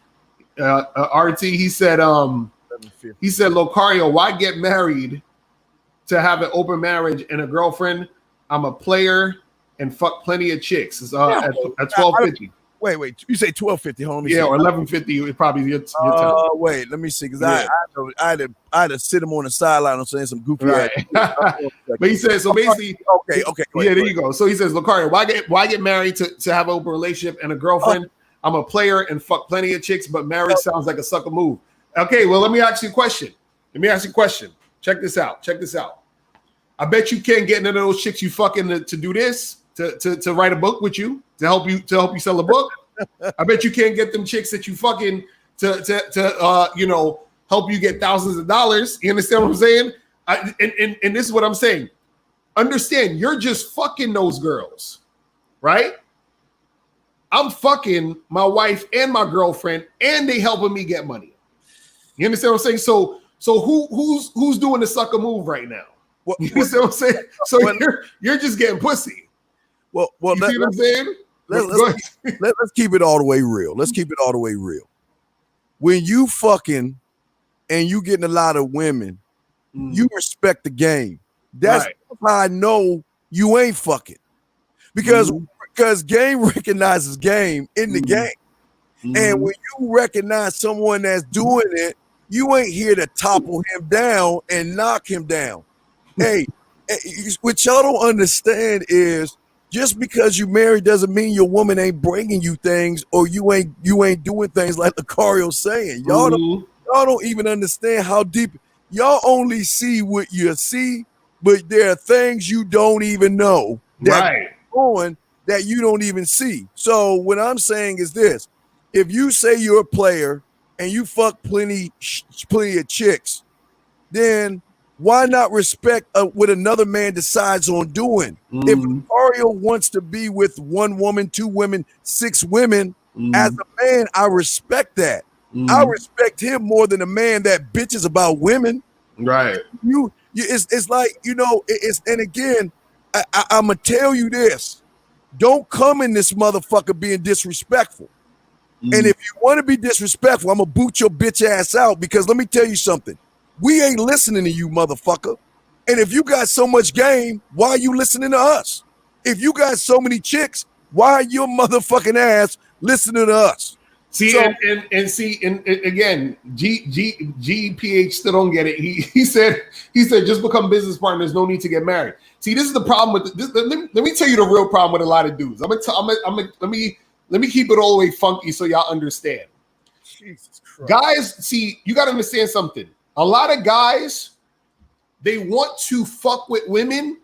RT. He said Locario, why get married to have an open marriage and a girlfriend I'm a player and fuck plenty of chicks. It's at 12:50. Wait. You say 12:50? Hold on. Yeah, or 11:50. It probably your time. Wait. Let me see, because I had to sit him on the sideline. I'm saying some goofy. Right. But he said so. Basically, okay. Yeah, there you go. So he says, Locario, why get married to have an open relationship and a girlfriend? I'm a player and fuck plenty of chicks, but marriage sounds like a sucker move. Okay, well, let me ask you a question. Check this out. I bet you can't get into those chicks you fucking to do this, to write a book with you, to help you sell a book. I bet you can't get them chicks that you fucking to help you get thousands of dollars. You understand what I'm saying? And this is what I'm saying. Understand, you're just fucking those girls, right? I'm fucking my wife and my girlfriend, and they helping me get money. You understand what I'm saying? So who's doing the sucker move right now? You understand what I'm saying? So you're just getting pussy. Well, you see what I'm saying? Let's keep it all the way real. When you fucking and you getting a lot of women, you respect the game. That's how I know you ain't fucking. Because game recognizes game in the game. And when you recognize someone that's doing it, you ain't here to topple him down and knock him down. Hey, what y'all don't understand is just because you married doesn't mean your woman ain't bringing you things or you ain't doing things like Locario's saying. Y'all don't even understand how deep. Y'all only see what you see, but there are things you don't even know that going that you don't even see. So what I'm saying is this: if you say you're a player and you fuck plenty of chicks, then why not respect what another man decides on doing? If Locario wants to be with one woman, two women, six women, as a man, I respect that. I respect him more than a man that bitches about women. Right. It's like, and again, I'm going to tell you this. Don't come in this motherfucker being disrespectful. And if you want to be disrespectful, I'm going to boot your bitch ass out, because let me tell you something. We ain't listening to you, motherfucker. And if you got so much game, why are you listening to us? If you got so many chicks, why are your motherfucking ass listening to us? See, so, and again, GPH still don't get it. He said just become business partners. No need to get married. See, this is the problem with this. Let me tell you the real problem with a lot of dudes. Let me keep it all the way funky so y'all understand. Jesus Christ. Guys, see, you got to understand something. A lot of guys, they want to fuck with women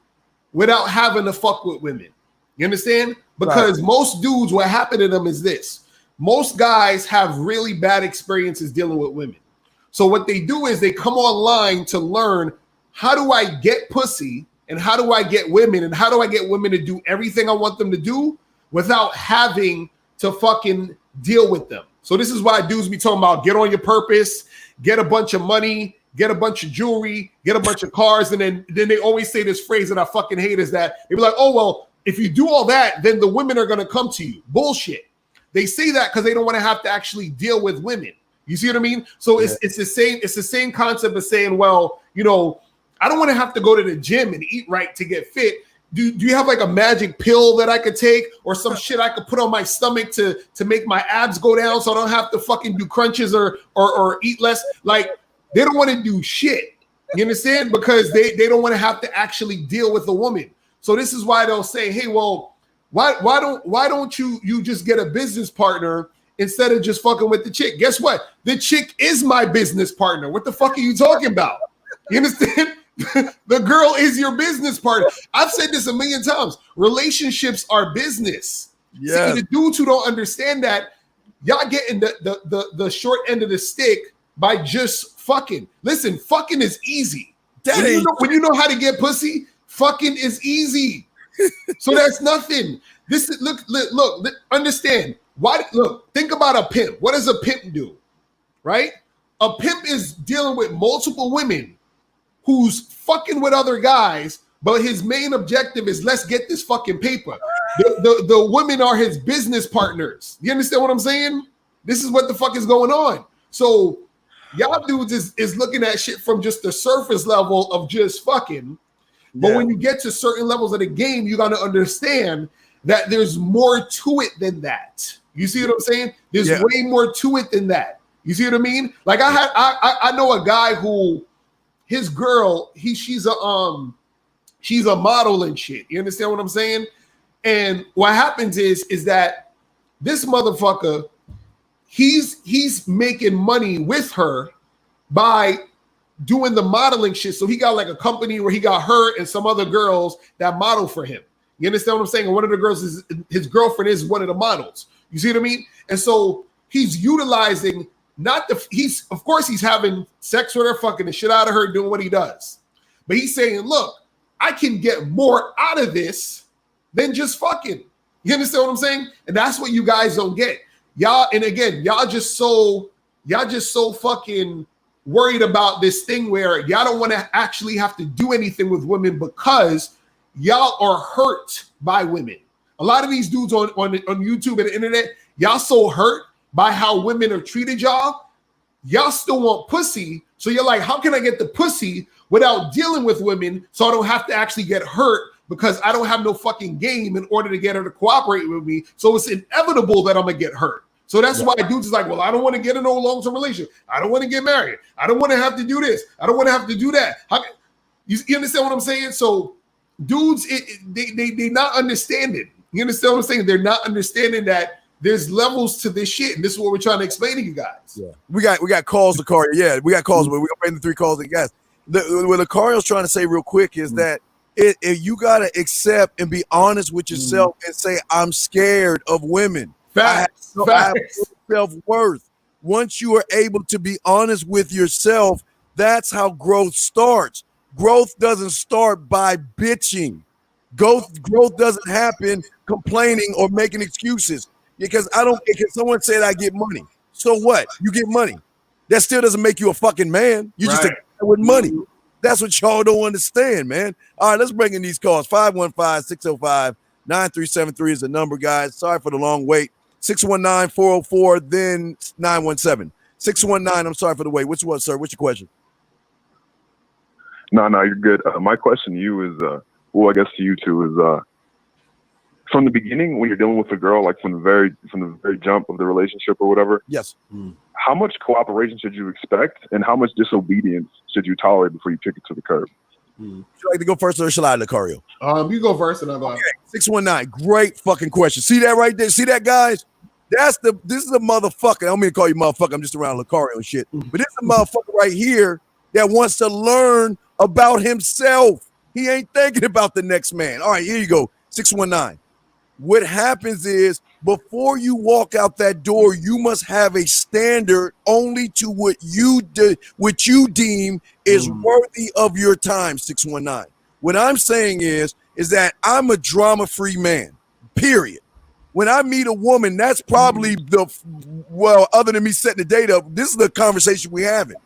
without having to fuck with women. You understand? Because most dudes, what happened to them is this. Most guys have really bad experiences dealing with women. So what they do is they come online to learn, how do I get pussy, and how do I get women, and how do I get women to do everything I want them to do without having to fucking deal with them. So this is why dudes be talking about get on your purpose, get a bunch of money, get a bunch of jewelry, get a bunch of cars, and then they always say this phrase that I fucking hate, is that they be like, oh, well, if you do all that, then the women are going to come to you. Bullshit. They say that because they don't want to have to actually deal with women. You see what I mean? So it's the same concept of saying, well, I don't want to have to go to the gym and eat right to get fit. Do you have like a magic pill that I could take, or some shit I could put on my stomach to make my abs go down so I don't have to fucking do crunches or eat less? Like, they don't want to do shit. You understand? Because they don't want to have to actually deal with a woman. So this is why they'll say, hey, well, why don't you just get a business partner instead of just fucking with the chick? Guess what? The chick is my business partner. What the fuck are you talking about? You understand? The girl is your business partner. I've said this a million times. Relationships are business. Yeah. See, the dudes who don't understand that, y'all getting the short end of the stick by just fucking. Listen, fucking is easy. When you know how to get pussy, fucking is easy. So that's nothing. This is look, understand. Think about a pimp. What does a pimp do? Right? A pimp is dealing with multiple women who's fucking with other guys, but his main objective is, let's get this fucking paper. The women are his business partners. You understand what I'm saying? This is what the fuck is going on. So y'all dudes is looking at shit from just the surface level of just fucking. But Yeah. when you get to certain levels of the game, you got to understand that there's more to it than that. You see what I'm saying? There's way more to it than that. You see what I mean? Like I know a guy who his girl, she's a model and shit. You understand what I'm saying? And what happens is that this motherfucker, he's making money with her by doing the modeling shit. So he got like a company where he got her and some other girls that model for him. You understand what I'm saying? And one of the girls is his girlfriend is one of the models. You see what I mean? And so he's utilizing of course he's having sex with her, fucking the shit out of her, doing what he does. But he's saying, look, I can get more out of this than just fucking. You understand what I'm saying? And that's what you guys don't get. Y'all just so fucking worried about this thing where y'all don't want to actually have to do anything with women because y'all are hurt by women. A lot of these dudes on YouTube and the internet, y'all so hurt by how women are treated y'all still want pussy. So you're like, how can I get the pussy without dealing with women so I don't have to actually get hurt because I don't have no fucking game in order to get her to cooperate with me. So it's inevitable that I'm going to get hurt. So that's why dudes is like, well, I don't want to get in no long-term relationship. I don't want to get married. I don't want to have to do this. I don't want to have to do that. You understand what I'm saying? So dudes, they not understanding. You understand what I'm saying? They're not understanding that there's levels to this shit, and this is what we're trying to explain to you guys. Yeah, we got calls, Locario. Yeah, we got calls, but we got the 3 calls. And guys, what Locario's trying to say real quick is that if you gotta accept and be honest with yourself and say, I'm scared of women. Facts. I have self-worth. Once you are able to be honest with yourself, that's how growth starts. Growth doesn't start by bitching. Growth doesn't happen complaining or making excuses. Because someone said I get money. So what? You get money. That still doesn't make you a fucking man. You just take with money. That's what y'all don't understand, man. All right, let's bring in these calls. 515-605-9373 is the number, guys. Sorry for the long wait. 619-404, then 917. 619, I'm sorry for the wait. Which one, sir? What's your question? No, you're good. My question to you is, I guess to you two is, from the beginning, when you're dealing with a girl, like from the very jump of the relationship or whatever. Yes. How much cooperation should you expect, and how much disobedience should you tolerate before you kick it to the curb? Would you like to go first, or shall I, Locario? You go first, and I'll go. Okay. 619. Great fucking question. See that right there? See that, guys? This is a motherfucker. I don't mean to call you motherfucker. I'm just around Locario and shit. But this is a motherfucker right here that wants to learn about himself. He ain't thinking about the next man. All right, here you go. 619. What happens is before you walk out that door, you must have a standard only to what you deem is worthy of your time. 619. What I'm saying is that I'm a drama-free man, period. When I meet a woman, that's probably other than me setting the date up, this is the conversation we're having.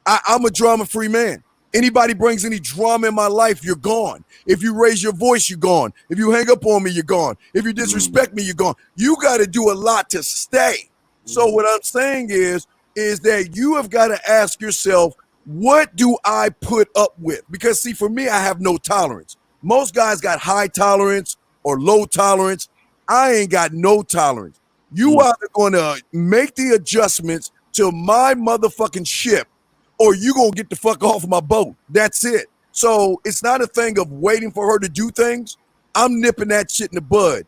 I'm a drama-free man. Anybody brings any drama in my life, you're gone. If you raise your voice, you're gone. If you hang up on me, you're gone. If you disrespect me, you're gone. You got to do a lot to stay. So what I'm saying is that you have got to ask yourself, what do I put up with? Because see, for me, I have no tolerance. Most guys got high tolerance or low tolerance. I ain't got no tolerance. You either going to make the adjustments to my motherfucking ship, or you gonna get the fuck off of my boat. That's it. So it's not a thing of waiting for her to do things. I'm nipping that shit in the bud.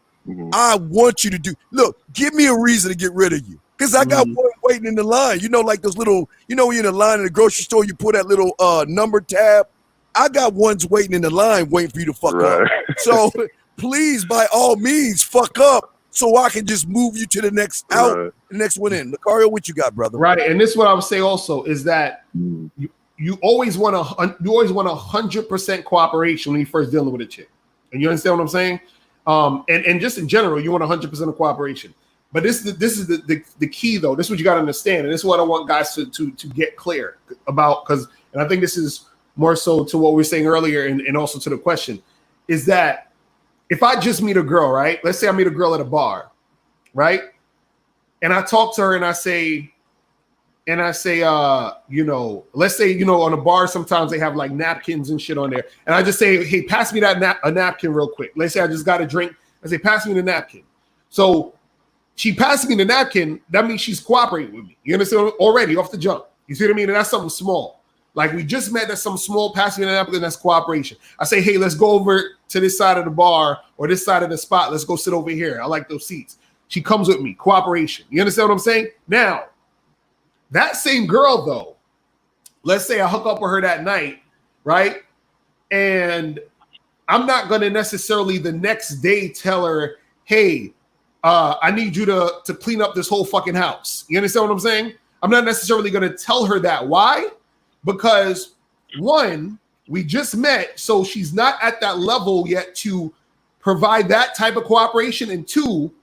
I want you to do. Look, give me a reason to get rid of you. Because I got one waiting in the line. You know, like those little, when you're in the line in the grocery store, you put that little number tab. I got ones waiting in the line waiting for you to fuck up. So please, by all means, fuck up so I can just move you to the next out, the next one in. Locario, what you got, brother? Right, and this is what I would say also is that you always want 100% cooperation when you're first dealing with a chick, and you understand what I'm saying? And just in general, you want 100% of cooperation. But this is the key though. This is what you got to understand, and this is what I want guys to get clear about, and I think this is more so to what we were saying earlier, and also to the question, is that if I just meet a girl, right? Let's say I meet a girl at a bar, right? And I talk to her and I say, and I say, you know, let's say, you know, on a bar, sometimes they have like napkins and shit on there. And I just say, hey, pass me that a napkin real quick. Let's say I just got a drink. I say, pass me the napkin. So she passes me the napkin. That means she's cooperating with me. You understand? Already off the jump. You see what I mean? And that's something small. Like we just met, that's some small passing me the napkin. That's cooperation. I say, hey, let's go over to this side of the bar or this side of the spot. Let's go sit over here. I like those seats. She comes with me. Cooperation. You understand what I'm saying? Now, that same girl, though, let's say I hook up with her that night, right? And I'm not going to necessarily the next day tell her, hey, I need you to clean up this whole fucking house. You understand what I'm saying? I'm not necessarily going to tell her that. Why? Because one, we just met, so she's not at that level yet to provide that type of cooperation. And two,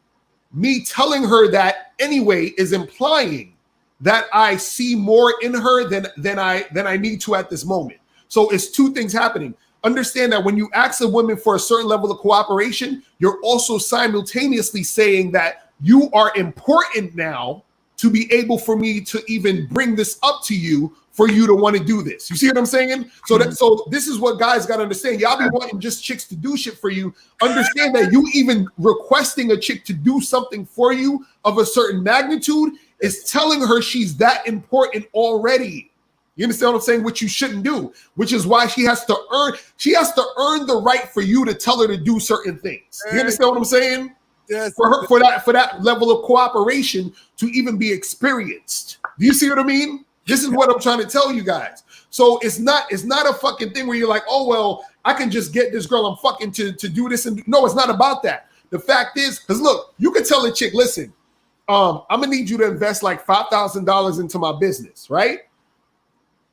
me telling her that anyway is implying that I see more in her than I need to at this moment. So it's two things happening. Understand that when you ask a woman for a certain level of cooperation, you're also simultaneously saying that you are important now to be able for me to even bring this up to you for you to want to do this. You see what I'm saying? So this is what guys got to understand. Y'all be wanting just chicks to do shit for you. Understand that you even requesting a chick to do something for you of a certain magnitude is telling her she's that important already. You understand what I'm saying? Which you shouldn't do, which is why she has to earn the right for you to tell her to do certain things. You understand what I'm saying? Yes. For that level of cooperation to even be experienced. Do you see what I mean? This is what I'm trying to tell you guys. So it's not a fucking thing where you're like, oh well, I can just get this girl I'm fucking to do this. And no, it's not about that. The fact is, because look, you can tell a chick, listen, I'm gonna need you to invest like $5,000 into my business, right?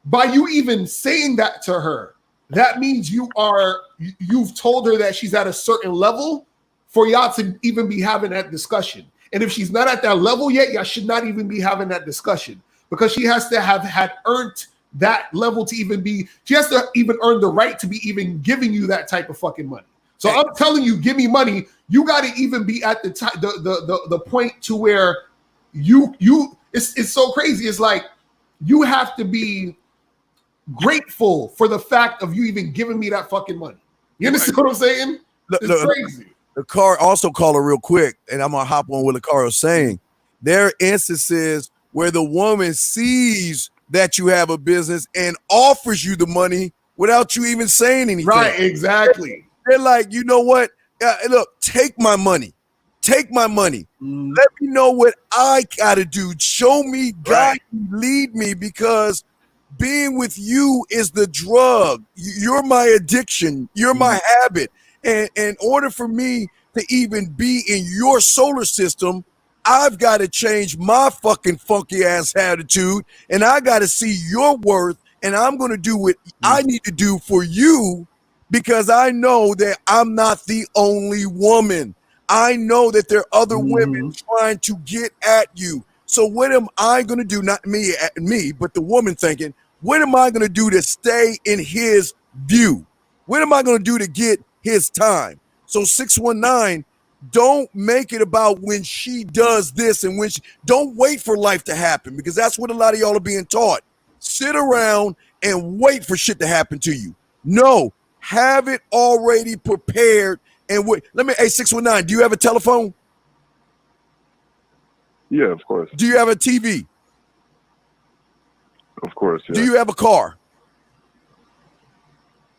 By you even saying that to her, that means you've told her that she's at a certain level for y'all to even be having that discussion. And if she's not at that level yet, y'all should not even be having that discussion because she has to have had earned that level to even be, she has to even earn the right to be even giving you that type of fucking money. So I'm telling you, give me money. You got to even be at the point to where it's so crazy. It's like you have to be grateful for the fact of you even giving me that fucking money. You understand what I'm saying? It's crazy. The car also call her real quick, and I'm gonna hop on what Locario is saying. There are instances where the woman sees that you have a business and offers you the money without you even saying anything. Right, exactly. They're like, you know what? Look, take my money. Take my money. Let me know what I gotta do. Show me, guide me, lead me, because being with you is the drug. You're my addiction. You're my habit. And in order for me to even be in your solar system, I've got to change my fucking funky ass attitude, and I got to see your worth, and I'm going to do what I need to do for you because I know that I'm not the only woman. I know that there are other women trying to get at you. So what am I going to do? Not me, but the woman thinking, what am I going to do to stay in his view? What am I going to do to get his time? So 619, don't make it about when she does this and when don't wait for life to happen, because that's what a lot of y'all are being taught. Sit around and wait for shit to happen to you. No, have it already prepared and wait. Hey, 619, do you have a telephone? Yeah, of course. Do you have a TV? Of course, yeah. Do you have a car?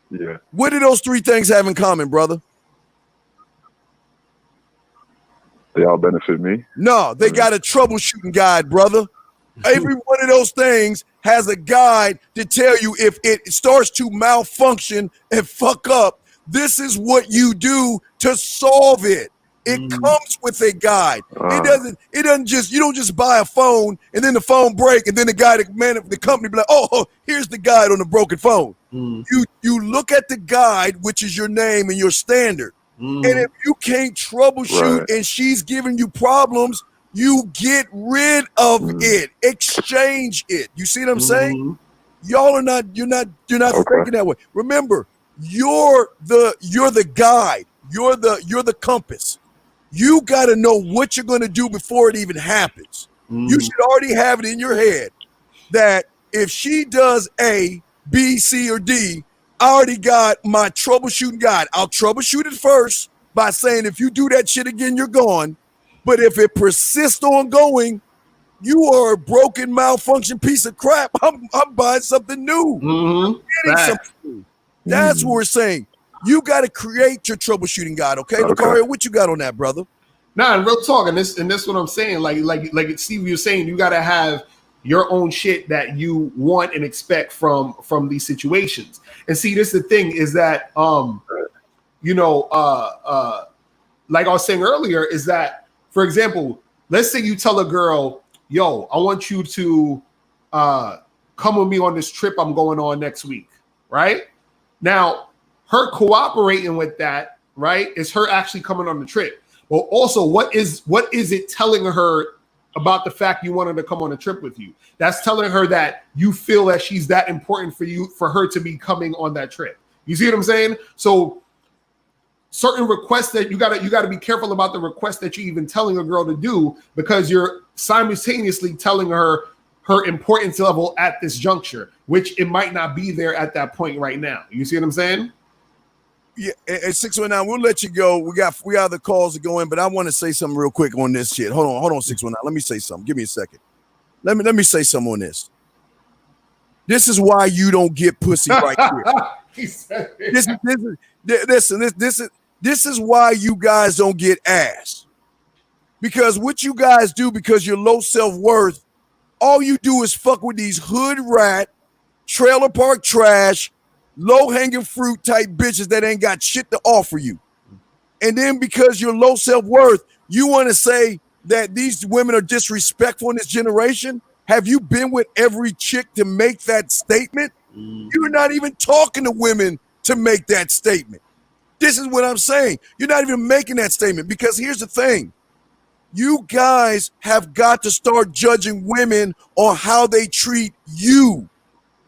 Yeah. What do those three things have in common, brother? They all benefit me. No, they got a troubleshooting guide, brother. Every one of those things has a guide to tell you if it starts to malfunction and fuck up, this is what you do to solve it. It comes with a guide. It doesn't just, you don't just buy a phone and then the phone break and then the company be like, oh, here's the guide on the broken phone. You look at the guide, which is your name and your standard. And if you can't troubleshoot and she's giving you problems, you get rid of it, exchange it. You see what I'm saying? Y'all are not, you're not thinking that way. Remember, you're the guide. You're the compass. You got to know what you're going to do before it even happens. You should already have it in your head. that if she does A, B, C, or D, I already got my troubleshooting guide. I'll troubleshoot it first by saying, if you do that shit again, you're gone. But if it persists on going, you are a broken, malfunction piece of crap. I'm buying something new. Mm-hmm. That's what we're saying. You got to create your troubleshooting guide, okay? Locario, what you got on that, brother? Nah, and real talk, and this what I'm saying. Like Steve, you're saying, you got to have your own shit that you want and expect from these situations. And see, this is the thing is that like I was saying earlier, is that, for example, let's say you tell a girl, yo, I want you to come with me on this trip I'm going on next week, right? Now, her cooperating with that, right, is her actually coming on the trip. Well, also, what is it telling her about the fact you wanted to come on a trip with you? That's telling her that you feel that she's that important for her to be coming on that trip. You see what I'm saying? So certain requests that you gotta be careful about the request that you're even telling a girl to do, because you're simultaneously telling her importance level at this juncture, which it might not be there at that point right now. You see what I'm saying? Yeah, at 619, we'll let you go. We got the calls to go in, but I want to say something real quick on this shit. Hold on, 619. Let me say something. Give me a second. Let me say something on this. This is why you don't get pussy right here. This is why you guys don't get ass. Because what you guys do, because you're low self-worth, all you do is fuck with these hood rat, trailer park trash, low-hanging fruit type bitches that ain't got shit to offer you. And then because you're low self-worth, you want to say that these women are disrespectful in this generation? Have you been with every chick to make that statement? You're not even talking to women to make that statement. This is what I'm saying. You're not even making that statement, because here's the thing. You guys have got to start judging women on how they treat you.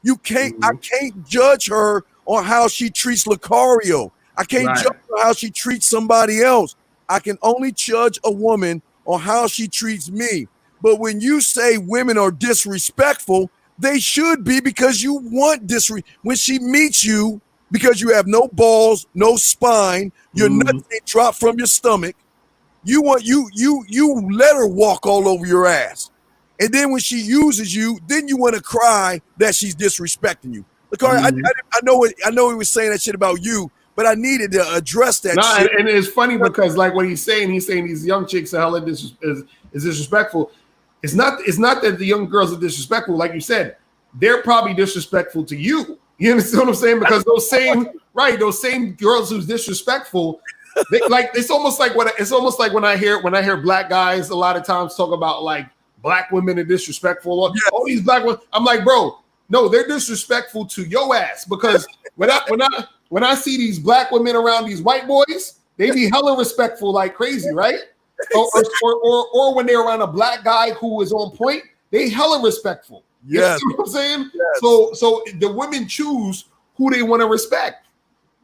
You can't. I can't judge her on how she treats Locario. I can't judge her how she treats somebody else. I can only judge a woman on how she treats me. But when you say women are disrespectful, they should be, because you want when she meets you, because you have no balls, no spine, your nuts ain't drop from your stomach. You want you let her walk all over your ass. And then when she uses you, then you want to cry that she's disrespecting you. Locario, I know he was saying that shit about you, but I needed to address that shit. And it's funny because, like, what he's saying these young chicks are hella is disrespectful. It's not that the young girls are disrespectful, like you said. They're probably disrespectful to you. You understand what I'm saying? Because those same girls who's disrespectful, it's almost like when I hear black guys a lot of times talk about, like, black women are disrespectful. All these black women, I'm like, bro, no, they're disrespectful to your ass, because when I see these black women around these white boys, they be hella respectful like crazy, right? Or when they're around a black guy who is on point, they hella respectful. Yes. You know what I'm saying? Yes. So the women choose who they want to respect.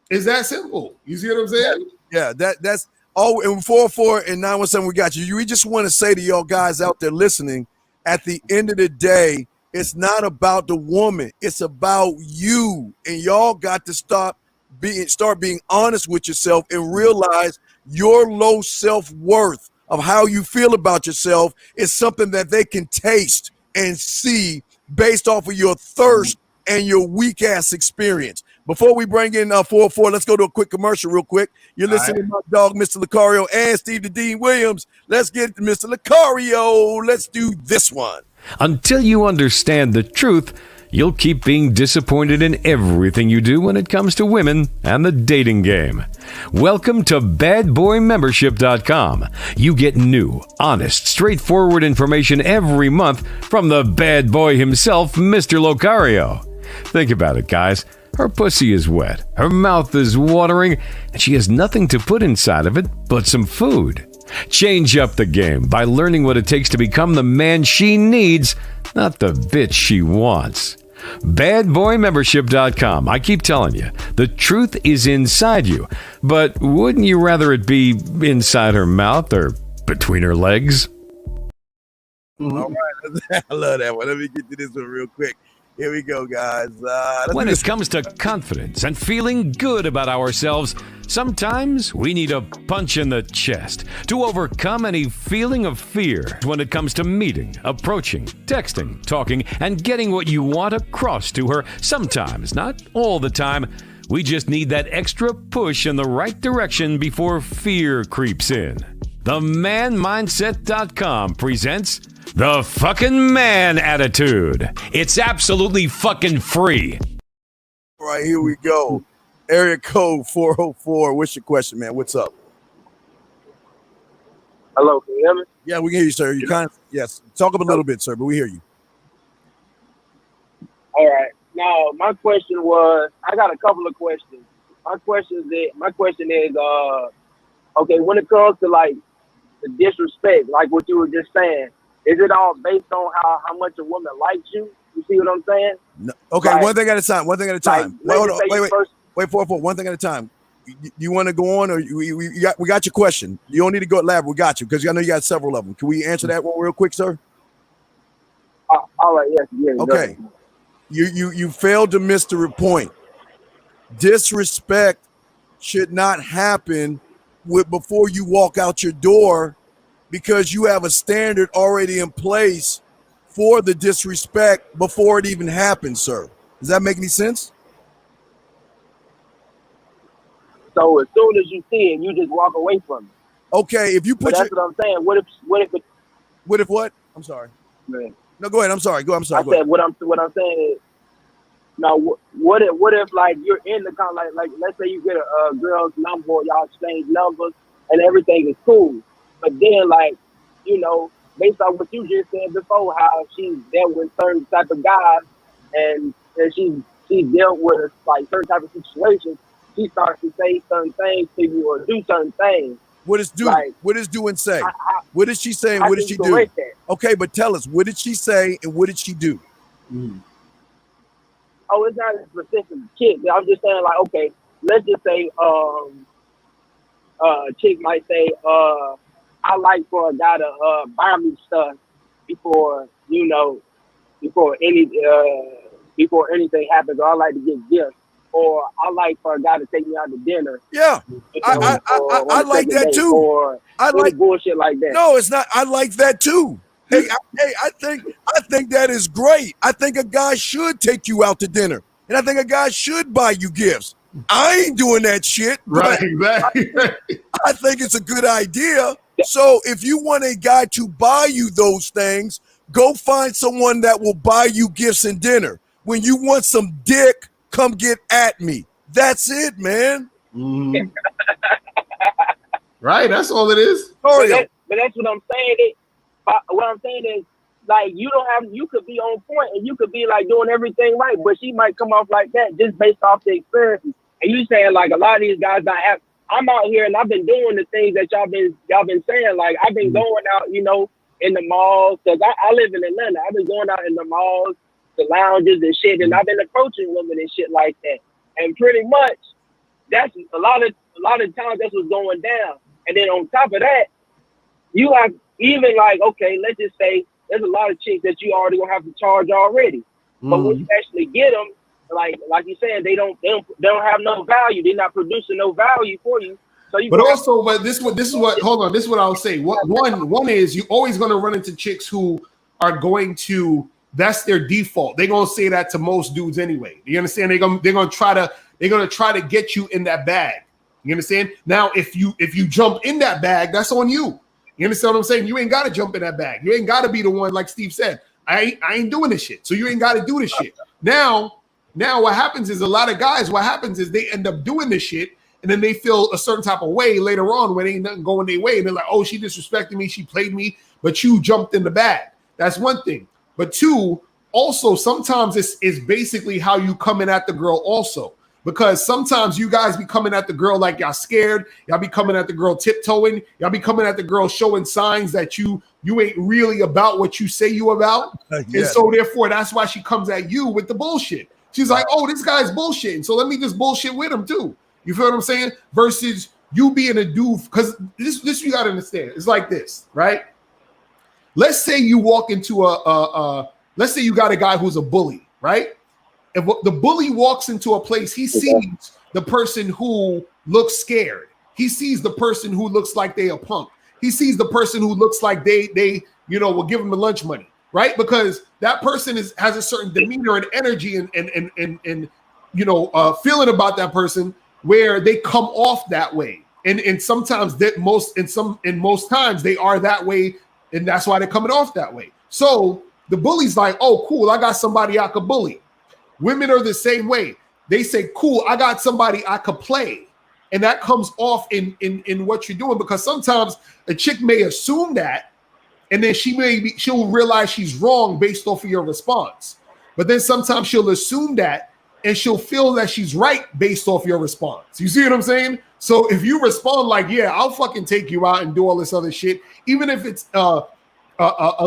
It's that simple. You see what I'm saying? Yeah, that's all. In 404 and 917, we got you. We just want to say to y'all guys out there listening, at the end of the day, it's not about the woman. It's about you. And y'all got to start being honest with yourself and realize your low self-worth of how you feel about yourself is something that they can taste and see based off of your thirst and your weak-ass experience. Before we bring in 404, let's go to a quick commercial real quick. You're listening to my dog, Mr. Locario, and Steve the Dean Williams. Let's get to Mr. Locario. Let's do this one. Until you understand the truth, you'll keep being disappointed in everything you do when it comes to women and the dating game. Welcome to badboymembership.com. You get new, honest, straightforward information every month from the bad boy himself, Mr. Locario. Think about it, guys. Her pussy is wet, her mouth is watering, and she has nothing to put inside of it but some food. Change up the game by learning what it takes to become the man she needs, not the bitch she wants. Badboymembership.com. I keep telling you, the truth is inside you, but wouldn't you rather it be inside her mouth or between her legs? All right, I love that one. Let me get to this one real quick. Here we go, guys. When it comes to confidence and feeling good about ourselves, sometimes we need a punch in the chest to overcome any feeling of fear when it comes to meeting, approaching, texting, talking, and getting what you want across to her. Sometimes, not all the time, we just need that extra push in the right direction before fear creeps in. TheManMindset.com presents The Fucking Man Attitude. It's absolutely fucking free. All right, here we go. Area code 404. What's your question, man? What's up? Hello, can you hear me? Yeah, we can hear you, sir. You kind of, yes. Talk up a little bit, sir, but we hear you. All right. Now, my question was, I got a couple of questions. My question is, okay, when it comes to like the disrespect, like what you were just saying, is it all based on how much a woman likes you? You see what I'm saying? No. Okay, like, one thing at a time. One thing at a time. Like, Wait, 404. One thing at a time. You want to go on, or we got your question? You don't need to go elaborate. We got you because I know you got several of them. Can we answer that one real quick, sir? All right. Yes. Yeah, okay. You failed to miss the point. Disrespect should not happen before you walk out your door, because you have a standard already in place for the disrespect before it even happens, sir. Does that make any sense? So as soon as you see it, you just walk away from it. Okay, if you put that's what I'm saying. What if what? I'm sorry. Man. No, go ahead. I'm sorry. I'm sorry. I said what I'm saying is, now what if like you're in the like let's say you get a girl's number, y'all exchange numbers and everything is cool, but then like, you know, based on what you just said before, how she's dealt with certain type of guys and she's dealt with like certain type of situations, she starts to say certain things to you or do certain things. What is do? Like, what is do and say? What did she say and what did she do? That. Okay, but tell us, what did she say and what did she do? Oh, it's not a specific chick. I'm just saying, like, okay, let's just say, a chick might say, I like for a guy to buy me stuff before anything happens, or I like to get gifts, or I like for a guy to take me out to dinner. Yeah, I like that too. Or I like bullshit like that. No, it's not. I like that too. Hey, I think that is great. I think a guy should take you out to dinner, and I think a guy should buy you gifts. I ain't doing that shit. Right, exactly. I think it's a good idea. So if you want a guy to buy you those things, go find someone that will buy you gifts and dinner. When you want some dick, come get at me. That's it, man. Right, that's all it is. But that's what I'm saying. What I'm saying is, like, you could be on point and you could be like doing everything right, but she might come off like that just based off the experiences. And you saying like a lot of these guys I'm out here and I've been doing the things that y'all been saying. Like, I've been going out, you know, in the malls, because I live in Atlanta. I've been going out in the malls, the lounges and shit, and I've been approaching women and shit like that. And pretty much that's a lot of times that's what's going down. And then on top of that, you have even like, okay, let's just say there's a lot of chicks that you already gonna have to charge already. But when you actually get them, like you said, they don't have no value. They're not producing no value for you. So you. But this is what. Hold on. This is what I'll say. One is you're always gonna run into chicks who are going to. That's their default. They're gonna say that to most dudes anyway. You understand? They're gonna try to get you in that bag. You understand? Now, if you jump in that bag, that's on you. You understand what I'm saying? You ain't got to jump in that bag. You ain't got to be the one, like Steve said. I ain't doing this shit. So you ain't got to do this shit. Now what happens is a lot of guys, they end up doing this shit, and then they feel a certain type of way later on when ain't nothing going their way. And they're like, oh, she disrespected me, she played me, but you jumped in the bag. That's one thing. But two, also sometimes it's basically how you coming at the girl also. Because sometimes you guys be coming at the girl like y'all scared. Y'all be coming at the girl tiptoeing. Y'all be coming at the girl showing signs that you ain't really about what you say you about. And so therefore, that's why she comes at you with the bullshit. She's like, oh, this guy's bullshitting, so let me just bullshit with him too. You feel what I'm saying? Versus you being a dude, because this you got to understand. It's like this, right? let's say you walk into let's say you got a guy who's a bully, right? If the bully walks into a place, he sees the person who looks scared. He sees the person who looks like they a punk. He sees the person who looks like they will give him the lunch money, right? Because that person has a certain demeanor and energy and feeling about that person where they come off that way. And sometimes most times they are that way, and that's why they're coming off that way. So the bully's like, oh, cool, I got somebody I could bully. Women are the same way. They say, cool, I got somebody I could play. And that comes off in what you're doing, because sometimes a chick may assume that, and then she'll realize she's wrong based off of your response. But then sometimes she'll assume that, and she'll feel that she's right based off your response. You see what I'm saying? So if you respond like, yeah, I'll fucking take you out and do all this other shit, even if it's a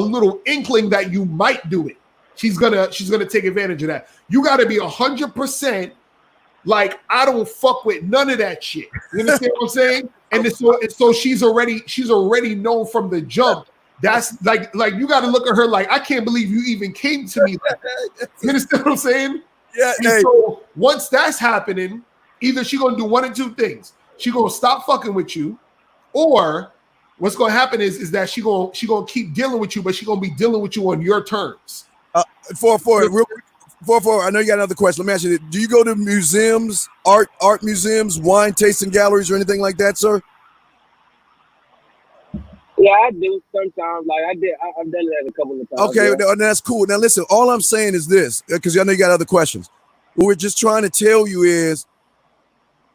little inkling that you might do it, she's gonna take advantage of that. You got to be 100% like, I don't fuck with none of that shit. You understand what I'm saying? And so she's already known from the jump. That's like you got to look at her like, I can't believe you even came to me like that. You understand what I'm saying? Yeah. Hey. So once that's happening, either she's gonna do one or two things. She's gonna stop fucking with you, or what's gonna happen is that she gonna keep dealing with you, but she's gonna be dealing with you on your terms. 4-4. I know you got another question. Let me ask you: do you go to museums, art museums, wine tasting galleries, or anything like that, sir? Yeah, I do sometimes. Like I've done that a couple of times. Okay, yeah. that's cool. Now listen, all I'm saying is this, because I know you got other questions. What we're just trying to tell you is,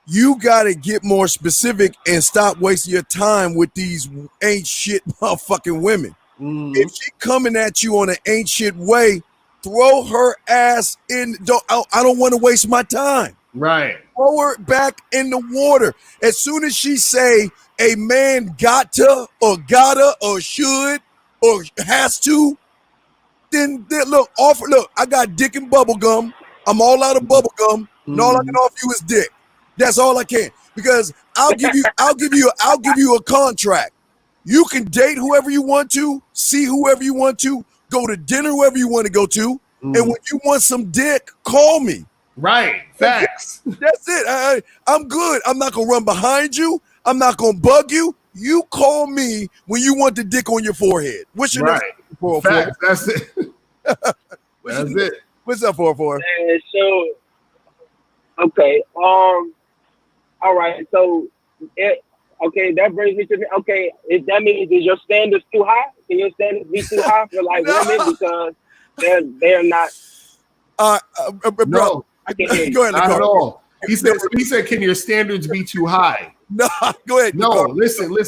you got to get more specific and stop wasting your time with these ain't shit motherfucking women. Mm-hmm. If she coming at you on an ain't shit way, throw her ass in. I don't want to waste my time. Right. Throw her back in the water. As soon as she say a man got to or gotta or should or has to, then look, I got dick and bubble gum. I'm all out of bubble gum, and all I can offer you is dick. That's all I can, because I'll give you a contract. You can date whoever you want to, see whoever you want to, go to dinner whoever you want to go to, and when you want some dick, call me. Right. Facts. That's it. I'm good. I'm not gonna run behind you. I'm not gonna bug you. You call me when you want the dick on your forehead. What's your number? Facts. That's it. That's it. What's up, 4-4? So, okay. All right. So, that brings me to if that means is your standards too high? Can your standards be too high for like women because they're not? No, I can't hear you. Go ahead, not at all. He said, can your standards be too high? No, go ahead. No, listen. Like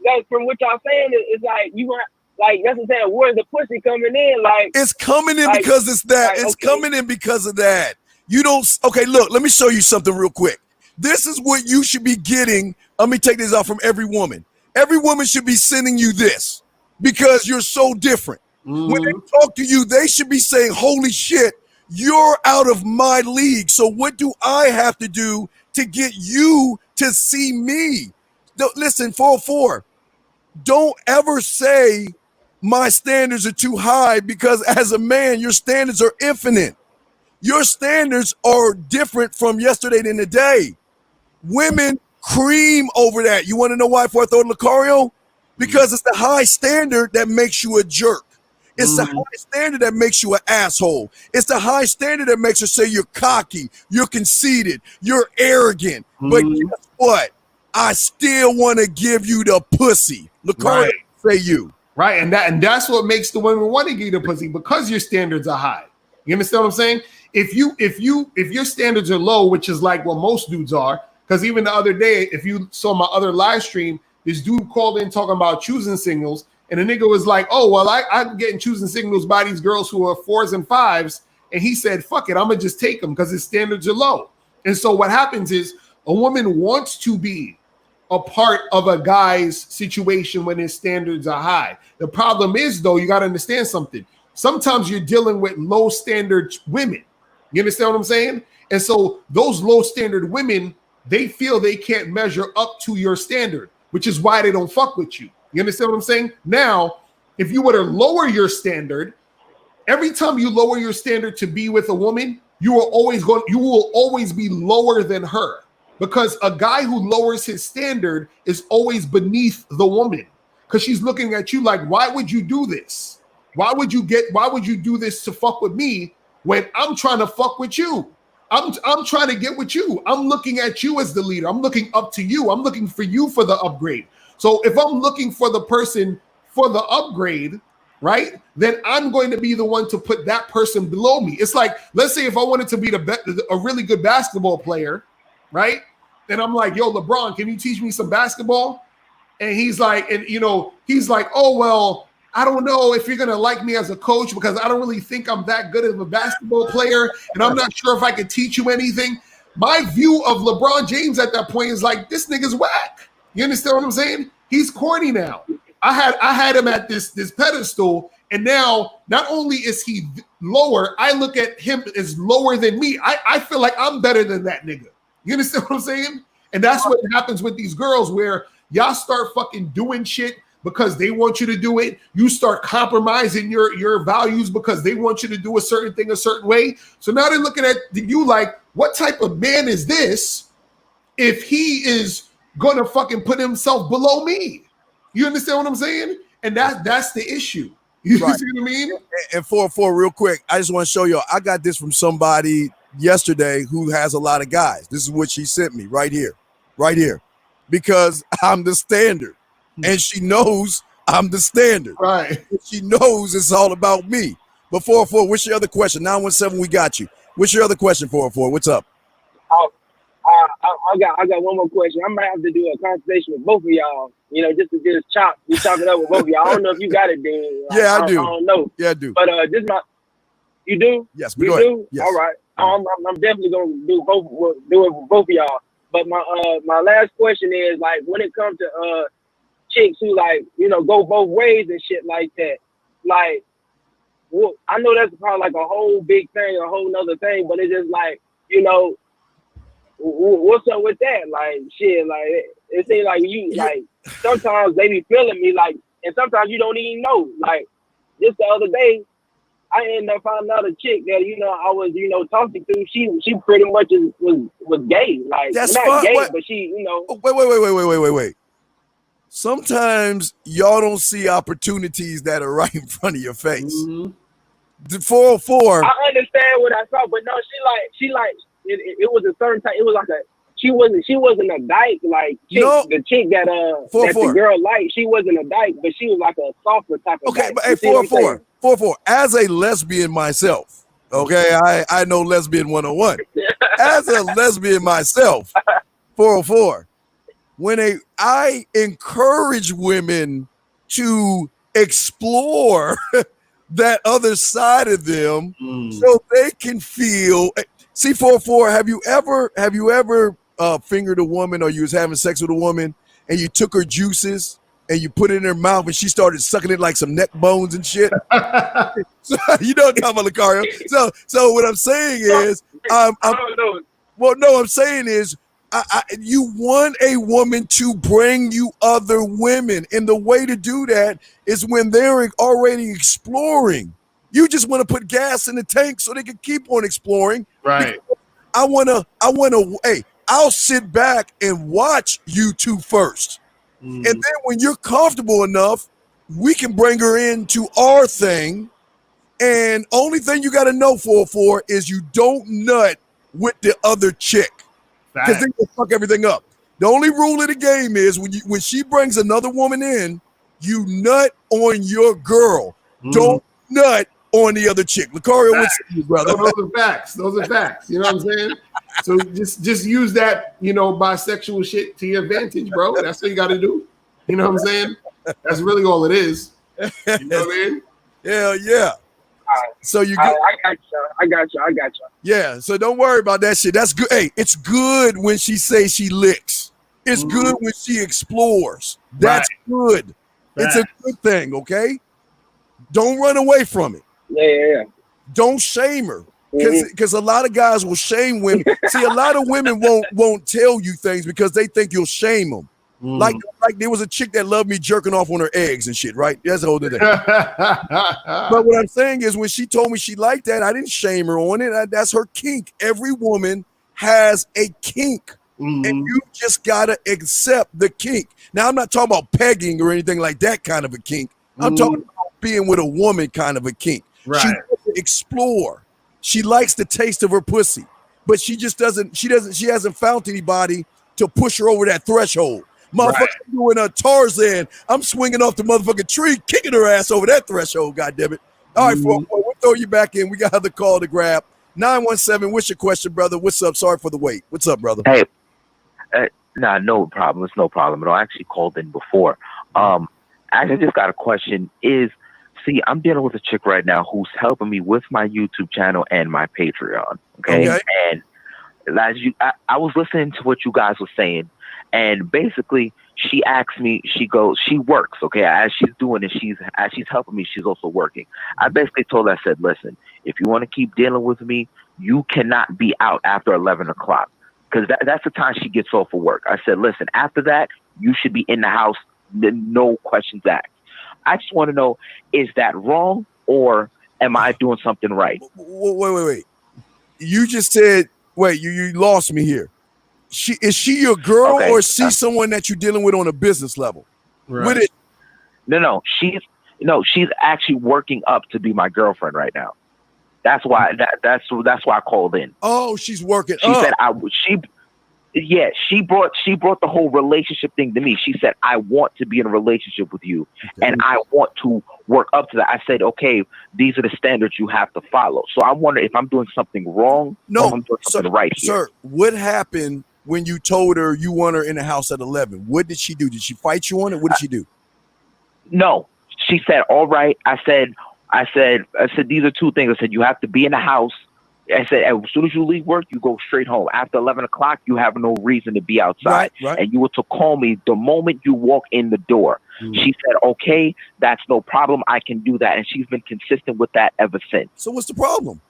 that's from what y'all saying. It's like you want. Like that's what I'm saying. Where's the pussy coming in? Like it's coming in because it's that. It's coming in because of that. You don't. Okay, look. Let me show you something real quick. This is what you should be getting. Let me take this out from every woman. Every woman should be sending you this because you're so different. Mm-hmm. When they talk to you, they should be saying, "Holy shit, you're out of my league." So what do I have to do to get you to see me? Listen, 4-4. Don't ever say my standards are too high, because as a man, your standards are infinite. Your standards are different from yesterday than today. Women cream over that. You want to know why? Before I throw Locario? Because it's the high standard that makes you a jerk. It's the high standard that makes you an asshole. It's the high standard that makes her say you're cocky, you're conceited, you're arrogant. But guess what? I still want to give you the pussy. Locario, say you. Right, and that's what makes the women want to give you the pussy, because your standards are high. You understand what I'm saying? If your standards are low, which is like what most dudes are, because even the other day, if you saw my other live stream, this dude called in talking about choosing signals, and the nigga was like, "Oh, well, I'm getting choosing signals by these girls who are 4s and 5s," and he said, "Fuck it, I'm gonna just take them because his standards are low." And so what happens is a woman wants to be a part of a guy's situation when his standards are high. The problem is, though, you got to understand something. Sometimes you're dealing with low standard women. You understand what I'm saying? And so those low standard women, they feel they can't measure up to your standard, which is why they don't fuck with you. You understand what I'm saying? Now, if you were to lower your standard, every time you lower your standard to be with a woman, you will always be lower than her, because a guy who lowers his standard is always beneath the woman, because she's looking at you like, why would you do this? Why would you do this to fuck with me when I'm trying to fuck with you? I'm trying to get with you. I'm looking at you as the leader. I'm looking up to you. I'm looking for you for the upgrade. So if I'm looking for the person for the upgrade, right, then I'm going to be the one to put that person below me. It's like, let's say if I wanted to be a really good basketball player, right? Then I'm like, yo, LeBron, can you teach me some basketball? And he's like, oh, well, I don't know if you're going to like me as a coach because I don't really think I'm that good of a basketball player. And I'm not sure if I can teach you anything. My view of LeBron James at that point is like, this nigga's whack. You understand what I'm saying? He's corny now. I had him at this pedestal, and now not only is he lower, I look at him as lower than me. I feel like I'm better than that nigga. You understand what I'm saying? And that's what happens with these girls, where y'all start fucking doing shit because they want you to do it. You start compromising your values because they want you to do a certain thing a certain way. So now they're looking at you like, what type of man is this if he is gonna fucking put himself below me? You understand what I'm saying? And that's the issue. You Right. see what I mean? And for real quick, I just want to show you. I got this from somebody yesterday who has a lot of guys. This is what she sent me right here, because I'm the standard, and she knows I'm the standard. Right. She knows it's all about me. But 404, what's your other question? 917, we got you. What's your other question, 404? What's up? I got one more question. I might have to do a conversation with both of y'all, just to just chop it up with both of y'all. I don't know if you got it, Dean. Yeah, I do. I don't know. Yeah, I do. But you do? Yes, you go do? ahead. Yes. All right. I'm definitely gonna do it with both of y'all. But my last question is, like, when it comes to chicks who go both ways and shit like that, like, well, I know that's probably like a whole big thing, a whole nother thing, but it's just like, what's up with that? Like, shit, like, it seems like like, sometimes they be feeling me, like, and sometimes you don't even know. Like, just the other day, I ended up finding out a chick that, I was, talking to. She pretty much was gay. Like, That's not fun. gay, What? but she, Wait. Sometimes y'all don't see opportunities that are right in front of your face. Mm-hmm. The 404. I understand what I saw, but no, she it was a certain type. It was like she wasn't a dyke, like chick, No. the chick that the girl liked. She wasn't a dyke, but she was like a softer type of Okay, dyke. but hey, 404. As a lesbian myself, okay, I know lesbian 101. As a lesbian myself, 404. When I encourage women to explore that other side of them, so they can feel. See, 404. Have you ever fingered a woman, or you was having sex with a woman and you took her juices and you put it in her mouth and she started sucking it like some neck bones and shit? So, you know what I'm talking about, Locario. So what I'm saying is, I don't know. well, no, I'm saying is, you want a woman to bring you other women, and the way to do that is when they're already exploring. You just want to put gas in the tank so they can keep on exploring. Right. I wanna. Hey, I'll sit back and watch you two first, and then when you're comfortable enough, we can bring her into our thing. And only thing you got to know, 404, is you don't nut with the other chick, because then you'll fuck everything up. The only rule of the game is when she brings another woman in, you nut on your girl. Don't nut on the other chick. Locario, what's you, brother? Those are facts. Those are facts. You know what I'm saying? So just use that, bisexual shit to your advantage, bro. That's what you got to do. You know what I'm saying? That's really all it is. You know what I mean? Hell yeah. So you I got you. Yeah, so don't worry about that shit. That's good. Hey, it's good when she says she licks. It's good when she explores. That's good. It's a good thing, okay? Don't run away from it. Yeah. Don't shame her. Because a lot of guys will shame women. See, a lot of women won't tell you things because they think you'll shame them. Like there was a chick that loved me jerking off on her eggs and shit, right? That's a whole other thing. But what I'm saying is, when she told me she liked that, I didn't shame her on it. That's her kink. Every woman has a kink, and you just gotta accept the kink. Now, I'm not talking about pegging or anything like that kind of a kink. I'm talking about being with a woman kind of a kink. Right. She wants to explore. She likes the taste of her pussy, but she hasn't found anybody to push her over that threshold. Motherfucker doing a Tarzan. I'm swinging off the motherfucking tree, kicking her ass over that threshold, goddammit. All right, we'll throw you back in. We got another call to grab. 917, what's your question, brother? What's up? Sorry for the wait. What's up, brother? Hey, no problem. It's no problem at all. I actually called in before. I just got a question. See, I'm dealing with a chick right now who's helping me with my YouTube channel and my Patreon. Okay. And I was listening to what you guys were saying, and basically she asked me, she works, okay, as she's doing it, as she's helping me, she's also working. I basically told her, I said, listen, if you want to keep dealing with me, you cannot be out after 11 o'clock, because that's the time she gets off of work. I said, listen, after that, you should be in the house, no questions asked. I just want to know, is that wrong, or am I doing something right? Wait. You just said, wait, you lost me here. Is she your girl, or is she someone that you're dealing with on a business level? Right. No, she's actually working up to be my girlfriend right now. That's why that's why I called in. Oh, she's working. She said she brought the whole relationship thing to me. She said, I want to be in a relationship with you, and I want to work up to that. I said, okay, these are the standards you have to follow. So I wonder if I'm doing something wrong, or if I'm doing something right here. Sir, what happened when you told her you want her in the house at 11? What did she do? Did she fight you on it? What did she do? No, she said, all right. I said, these are two things. I said, you have to be in the house. I said, as soon as you leave work, you go straight home. After 11 o'clock, you have no reason to be outside. Right. And you were to call me the moment you walk in the door. She said, okay, that's no problem. I can do that. And she's been consistent with that ever since. So what's the problem?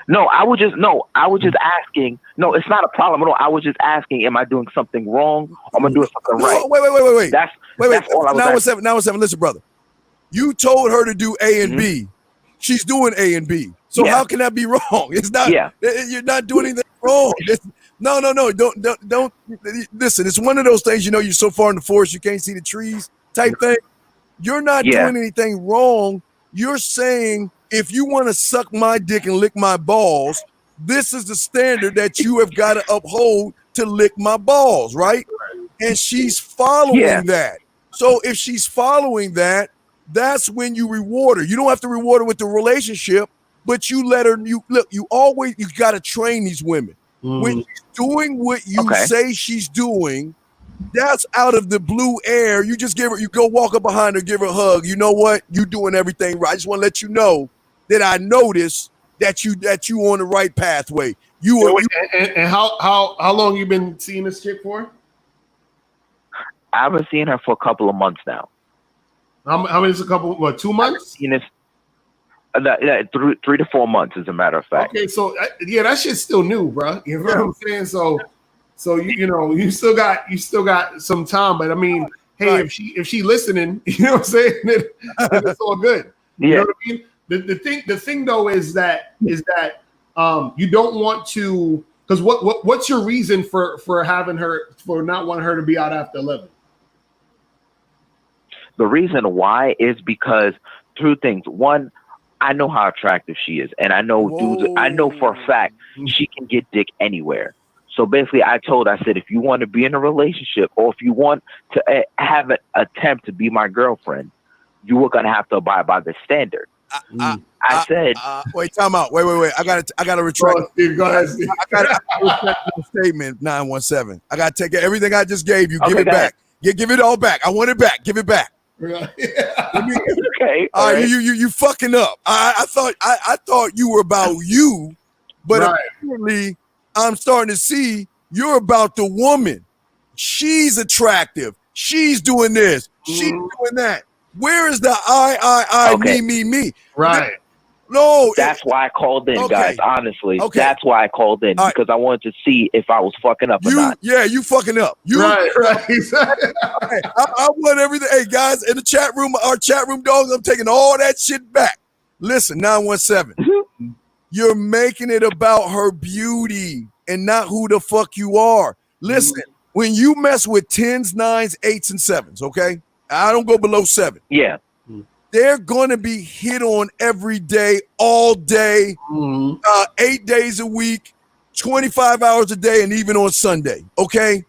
No, I was just asking. No, it's not a problem at all. I was just asking, am I doing something wrong? Or am I doing something right? Wait. That's all I was asking. Now, listen, brother. You told her to do A and B. She's doing A and B. So how can that be wrong? It's not. Yeah. You're not doing anything wrong. No. Don't listen. It's one of those things. You're so far in the forest you can't see the trees type thing. You're not doing anything wrong. You're saying, if you want to suck my dick and lick my balls, this is the standard that you have got to uphold to lick my balls, right? And she's following that. So if she's following that, that's when you reward her. You don't have to reward her with the relationship, but you let her. You got to train these women. When she's doing what you say she's doing, that's out of the blue air. You just give her. You go walk up behind her, give her a hug. You know what? You doing everything right. I just want to let you know that I noticed that you on the right pathway. And how long you been seeing this chick for? I've been seeing her for a couple of months now. How many is a couple? What, 2 months? 3 to 4 months, as a matter of fact. Okay, so that shit's still new, bro. You know what I'm saying? So you still got some time, but I mean, hey, if she listening, you know what I'm saying? Then it's all good. You know what I mean? The thing though is that you don't want to, because what's your reason for not wanting her to be out after 11? The reason why is because two things. One, I know how attractive she is, and I know dudes. I know for a fact she can get dick anywhere. So basically, I said, if you want to be in a relationship, or if you want to have an attempt to be my girlfriend, you are gonna have to abide by the standard. I said, wait, time out. Wait. I gotta retract. Go ahead, Steve. I gotta retract the statement. 917. I gotta take everything I just gave you. Give it back. Give it all back. I want it back. Give it back. Right. Okay. All right. You fucking up. I thought you were about you, but apparently I'm starting to see you're about the woman. She's attractive. She's doing this. She's doing that. Where is the me? Right. No, That's why I called in, okay. guys. Honestly, Okay. that's why I called in, All because I wanted to see if I was fucking up or not. Yeah, you fucking up. Right. Hey, I want everything. Hey, guys, in the chat room, our chat room dogs, I'm taking all that shit back. Listen, 917. You're making it about her beauty and not who the fuck you are. Listen, when you mess with 10s, 9s, 8s, and 7s, okay? I don't go below 7. Yeah. They're going to be hit on every day, all day, 8 days a week, 25 hours a day, and even on Sunday, okay?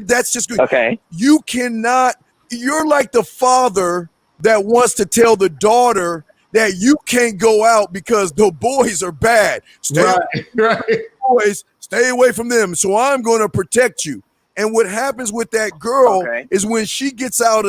That's just good. Okay. You cannot, you're like the father that wants to tell the daughter that you can't go out because the boys are bad. Boys, stay away from them. So I'm going to protect you. And what happens with that girl is when she gets out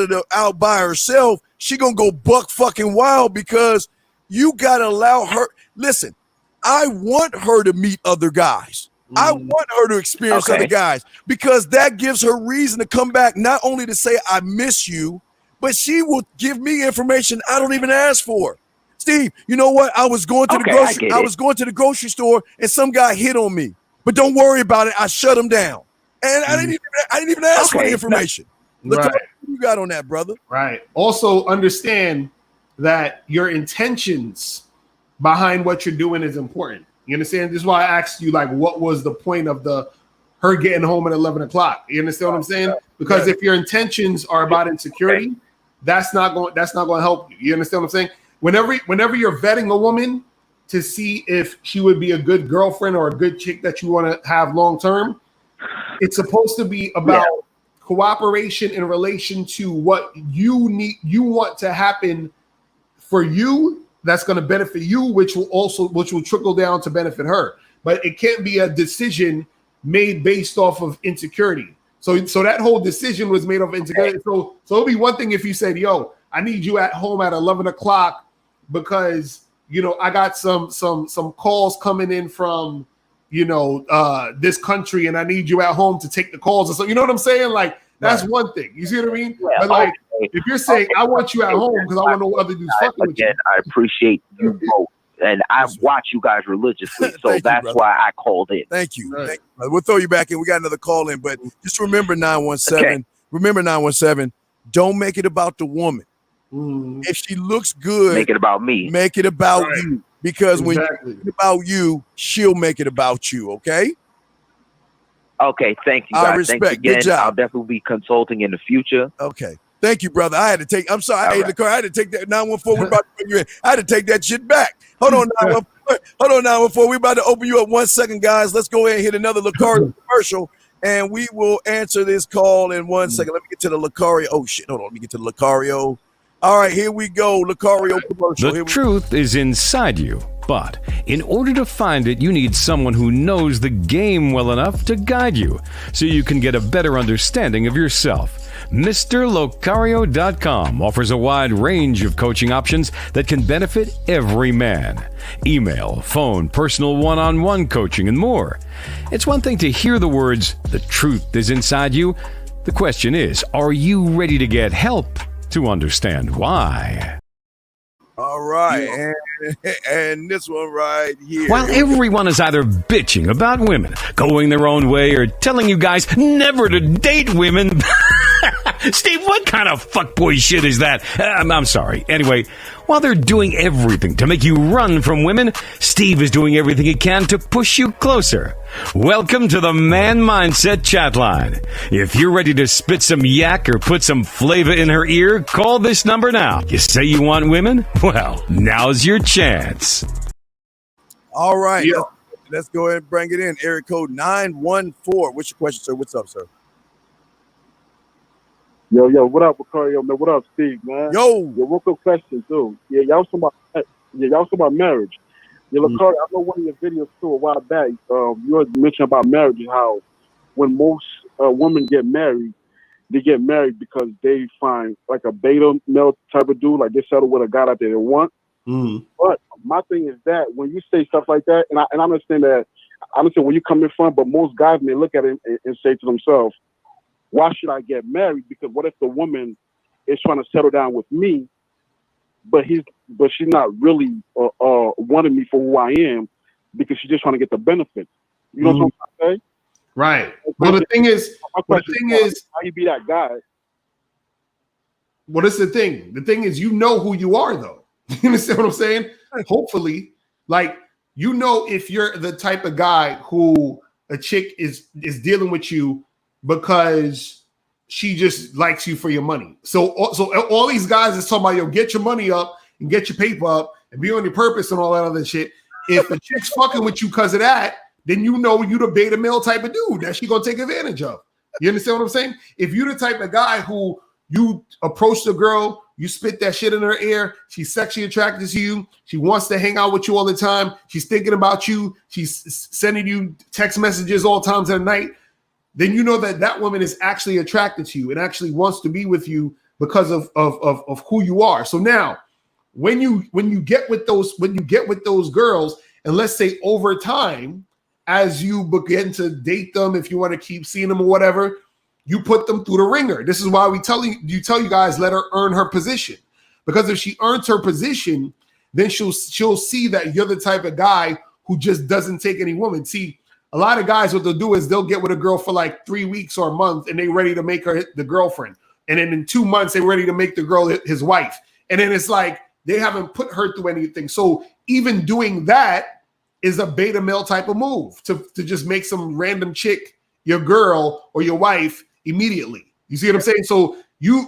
by herself, she gonna go buck fucking wild because you gotta allow her. Listen, I want her to meet other guys. I want her to experience other guys because that gives her reason to come back, not only to say I miss you, but she will give me information I don't even ask for. Steve, you know what? I was going to the grocery store and some guy hit on me. But don't worry about it. I shut him down. And I didn't even ask for the information. Look what you got on that, brother. Right. Also understand that your intentions behind what you're doing is important. You understand? This is why I asked you, like, what was the point of her getting home at 11 o'clock? You understand what I'm saying? Because if your intentions are about insecurity, that's not going to help you. You understand what I'm saying? Whenever you're vetting a woman to see if she would be a good girlfriend or a good chick that you want to have long term, it's supposed to be about cooperation in relation to what you want to happen for you. That's going to benefit you, which will trickle down to benefit her. But it can't be a decision made based off of insecurity. So that whole decision was made of insecurity. So it'll be one thing if you said, "Yo, I need you at home at 11 o'clock because I got some calls coming in from." This country, and I need you at home to take the calls. And so, you know what I'm saying? Like, that's one thing. You see what I mean? Yeah, but like, if you're saying, I want you at home because I want to know other dudes fucking with you. Again, I appreciate you both. And I watch you guys religiously. So that's why I called in. Thank you. Right. Thank you. We'll throw you back in. We got another call in, but just remember 917. Okay. Remember 917. Don't make it about the woman. If she looks good, make it about me. Make it about you. Because when you make it about you, she'll make it about you, okay? Okay, thank you, guys. I respect. Thanks again. Good job. I'll definitely be consulting in the future. Okay. Thank you, brother. I'm sorry. Car, I had to take that 914. We're about to bring you in. I had to take that shit back. Hold on, 914. We're about to open you up 1 second, guys. Let's go ahead and hit another Locario commercial, and we will answer this call in 1 second. Let me get to the Locario. Oh, shit. Hold on. Let me get to the Locario. All right, here we go. Locario commercial. The truth is inside you, but in order to find it, you need someone who knows the game well enough to guide you so you can get a better understanding of yourself. MrLocario.com offers a wide range of coaching options that can benefit every man. Email, phone, personal one-on-one coaching, and more. It's one thing to hear the words, "the truth is inside you." The question is, are you ready to get help to understand why? All right, and this one right here. While everyone is either bitching about women going their own way or telling you guys never to date women, Steve, what kind of fuckboy shit is that? I'm sorry. Anyway, while they're doing everything to make you run from women, Steve is doing everything he can to push you closer. Welcome to the Man Mindset Chat Line. If you're ready to spit some yak or put some flavor in her ear, call this number now. You say you want women? Well, now's your chance. All right. Let's go ahead and bring it in. Area code 914. What's your question, sir? What's up, sir? Yo, what up, Locario, man? What up, Steve, man? Yo, real quick question, too. Yeah, y'all talking about marriage. Yeah, Locario, I know one of your videos, too, a while back, you mentioned about marriage and how when most women get married, they get married because they find, like, a beta male type of dude, like they settle with a guy that they don't want. But my thing is that when you say stuff like that, and I understand that, I understand where you're coming from, but most guys may look at it and say to themselves, why should I get married? Because what if the woman is trying to settle down with me but she's not really wanting me for who I am because she's just trying to get the benefits. You know what I'm trying to say? Right. Well, the thing is, how you be that guy? What is the thing? The thing is, you know who you are, though. You understand what I'm saying? Hopefully, like, you know, if you're the type of guy who a chick is dealing with you because she just likes you for your money. So all these guys is talking about, yo, get your money up and get your paper up and be on your purpose and all that other shit. If a chick's fucking with you because of that, then you know you the beta male type of dude that she gonna take advantage of. You understand what I'm saying? If you the type of guy who you approach the girl, you spit that shit in her ear, she's sexually attracted to you, she wants to hang out with you all the time, she's thinking about you, she's sending you text messages all times of the night, then you know that woman is actually attracted to you and actually wants to be with you because of who you are. So now, when you get with those girls, and let's say over time, as you begin to date them, if you want to keep seeing them or whatever, you put them through the ringer. This is why we tell you guys, let her earn her position. Because if she earns her position, then she'll see that you're the type of guy who just doesn't take any woman. See, a lot of guys, what they'll do is they'll get with a girl for like 3 weeks or a month, and they're ready to make her the girlfriend. And then in 2 months, they're ready to make the girl his wife. And then it's like they haven't put her through anything. So even doing that is a beta male type of move to just make some random chick your girl or your wife immediately. You see what I'm saying? So you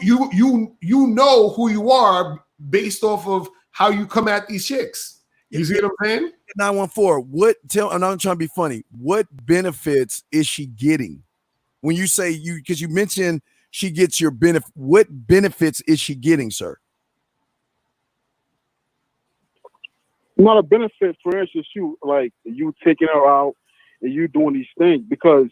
know who you are based off of how you come at these chicks. You see what I'm saying? 914. I'm not trying to be funny. What benefits is she getting? When you say because you mentioned she gets your benefit, what benefits is she getting, sir? Not a benefit, for instance, you taking her out and you doing these things because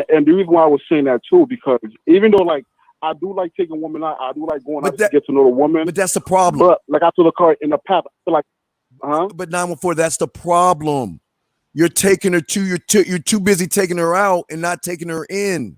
and the reason why I was saying that too, because even though like I do like taking women out, I do like going out to get to know the woman. But that's the problem. But like I told the car in the past, I feel like But 914, that's the problem. You're taking her you're too busy taking her out and not taking her in.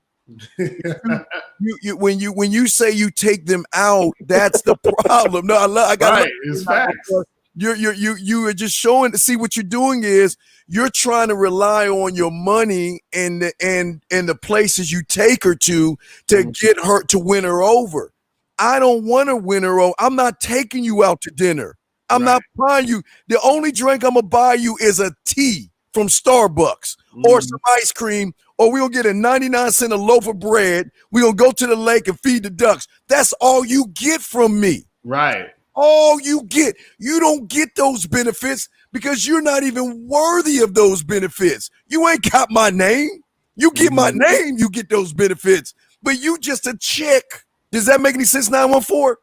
When you say you take them out, that's the problem. No, I got right. It's facts. You are just showing to see what you're doing is you're trying to rely on your money and the places you take her to get her to win her over. I don't want to win her over. I'm not taking you out to dinner. I'm not buying you. The only drink I'm gonna buy you is a tea from Starbucks or some ice cream, or we'll get a 99-cent a loaf of bread. We're gonna go to the lake and feed the ducks. That's all you get from me. Right. All you get. You don't get those benefits because you're not even worthy of those benefits. You ain't got my name. You get my name, you get those benefits. But you just a chick. Does that make any sense, 914?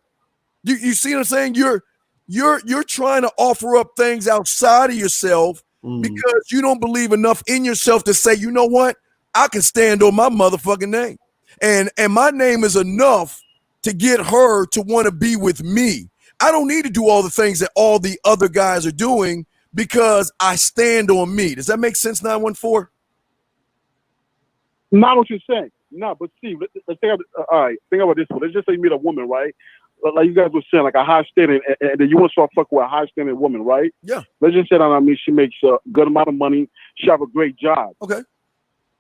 You see what I'm saying? You're trying to offer up things outside of yourself because you don't believe enough in yourself to say, you know what? I can stand on my motherfucking name. And my name is enough to get her to want to be with me. I don't need to do all the things that all the other guys are doing because I stand on me. Does that make sense, 914? Not what you're saying. No, but see, let's think about this one. Let's just say you meet a woman, right? Like you guys were saying, like a high standing, and then you want to start fucking with a high standing woman, right? Yeah. Let's just say that, I mean, she makes a good amount of money. She have a great job. Okay.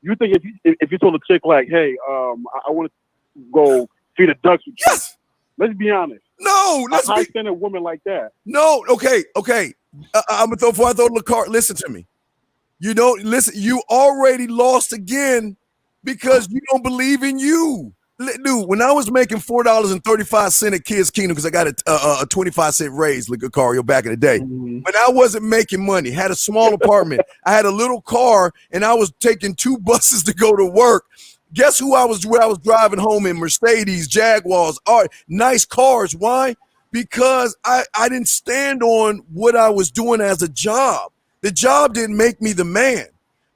You think if you told a chick like, hey, I want to go feed the ducks with you. Yes. Let's be honest. No, a high standing woman like that. No, okay. I'm gonna before I throw Locario. Listen to me. You don't listen. You already lost again because you don't believe in you. Dude, when I was making $4.35 at Kids Kingdom, because I got a 25-cent raise, Locario, back in the day. When I wasn't making money, had a small apartment, I had a little car, and I was taking 2 buses to go to work. Guess who I was driving home in? Mercedes, Jaguars, nice cars. Why? Because I didn't stand on what I was doing as a job. The job didn't make me the man.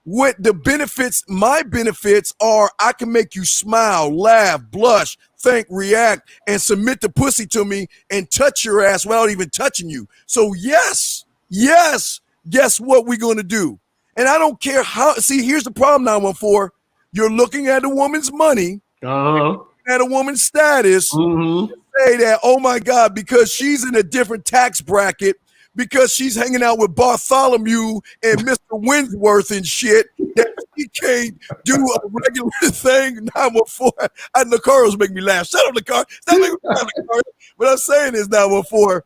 What the benefits, my benefits are, I can make you smile, laugh, blush, think, react, and submit the pussy to me and touch your ass without even touching you. So yes, guess what we're going to do? And I don't care how, see, here's the problem, 914. You're looking at a woman's money, at a woman's status, say that, oh my God, because she's in a different tax bracket, because she's hanging out with Bartholomew and Mr. Winsworth and shit, that she can't do a regular thing. 914. And Locario's making me laugh. Shut up, Locario. Stop making me laugh, Locario. What I'm saying is 914.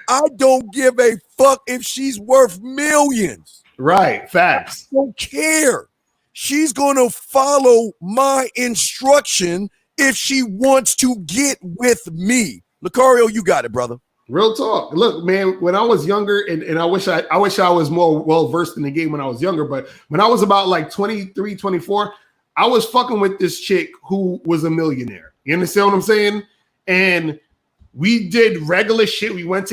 I don't give a fuck if she's worth millions. Right. Facts. I don't care. She's going to follow my instruction if she wants to get with me. Locario, you got it, brother. Real talk. Look, man, when I was younger, and I wish I was more well-versed in the game when I was younger, but when I was about like 23, 24, I was fucking with this chick who was a millionaire. You understand what I'm saying? And we did regular shit. I went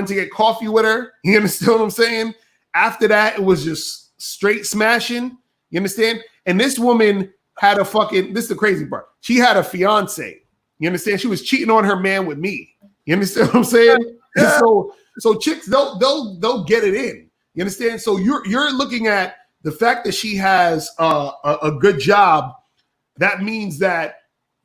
to get coffee with her. You understand what I'm saying? After that, it was just straight smashing. You understand? And this woman had this is the crazy part. She had a fiance. You understand? She was cheating on her man with me. You understand what I'm saying? Yeah. So chicks, they'll get it in. You understand? So you're looking at the fact that she has a good job. That means that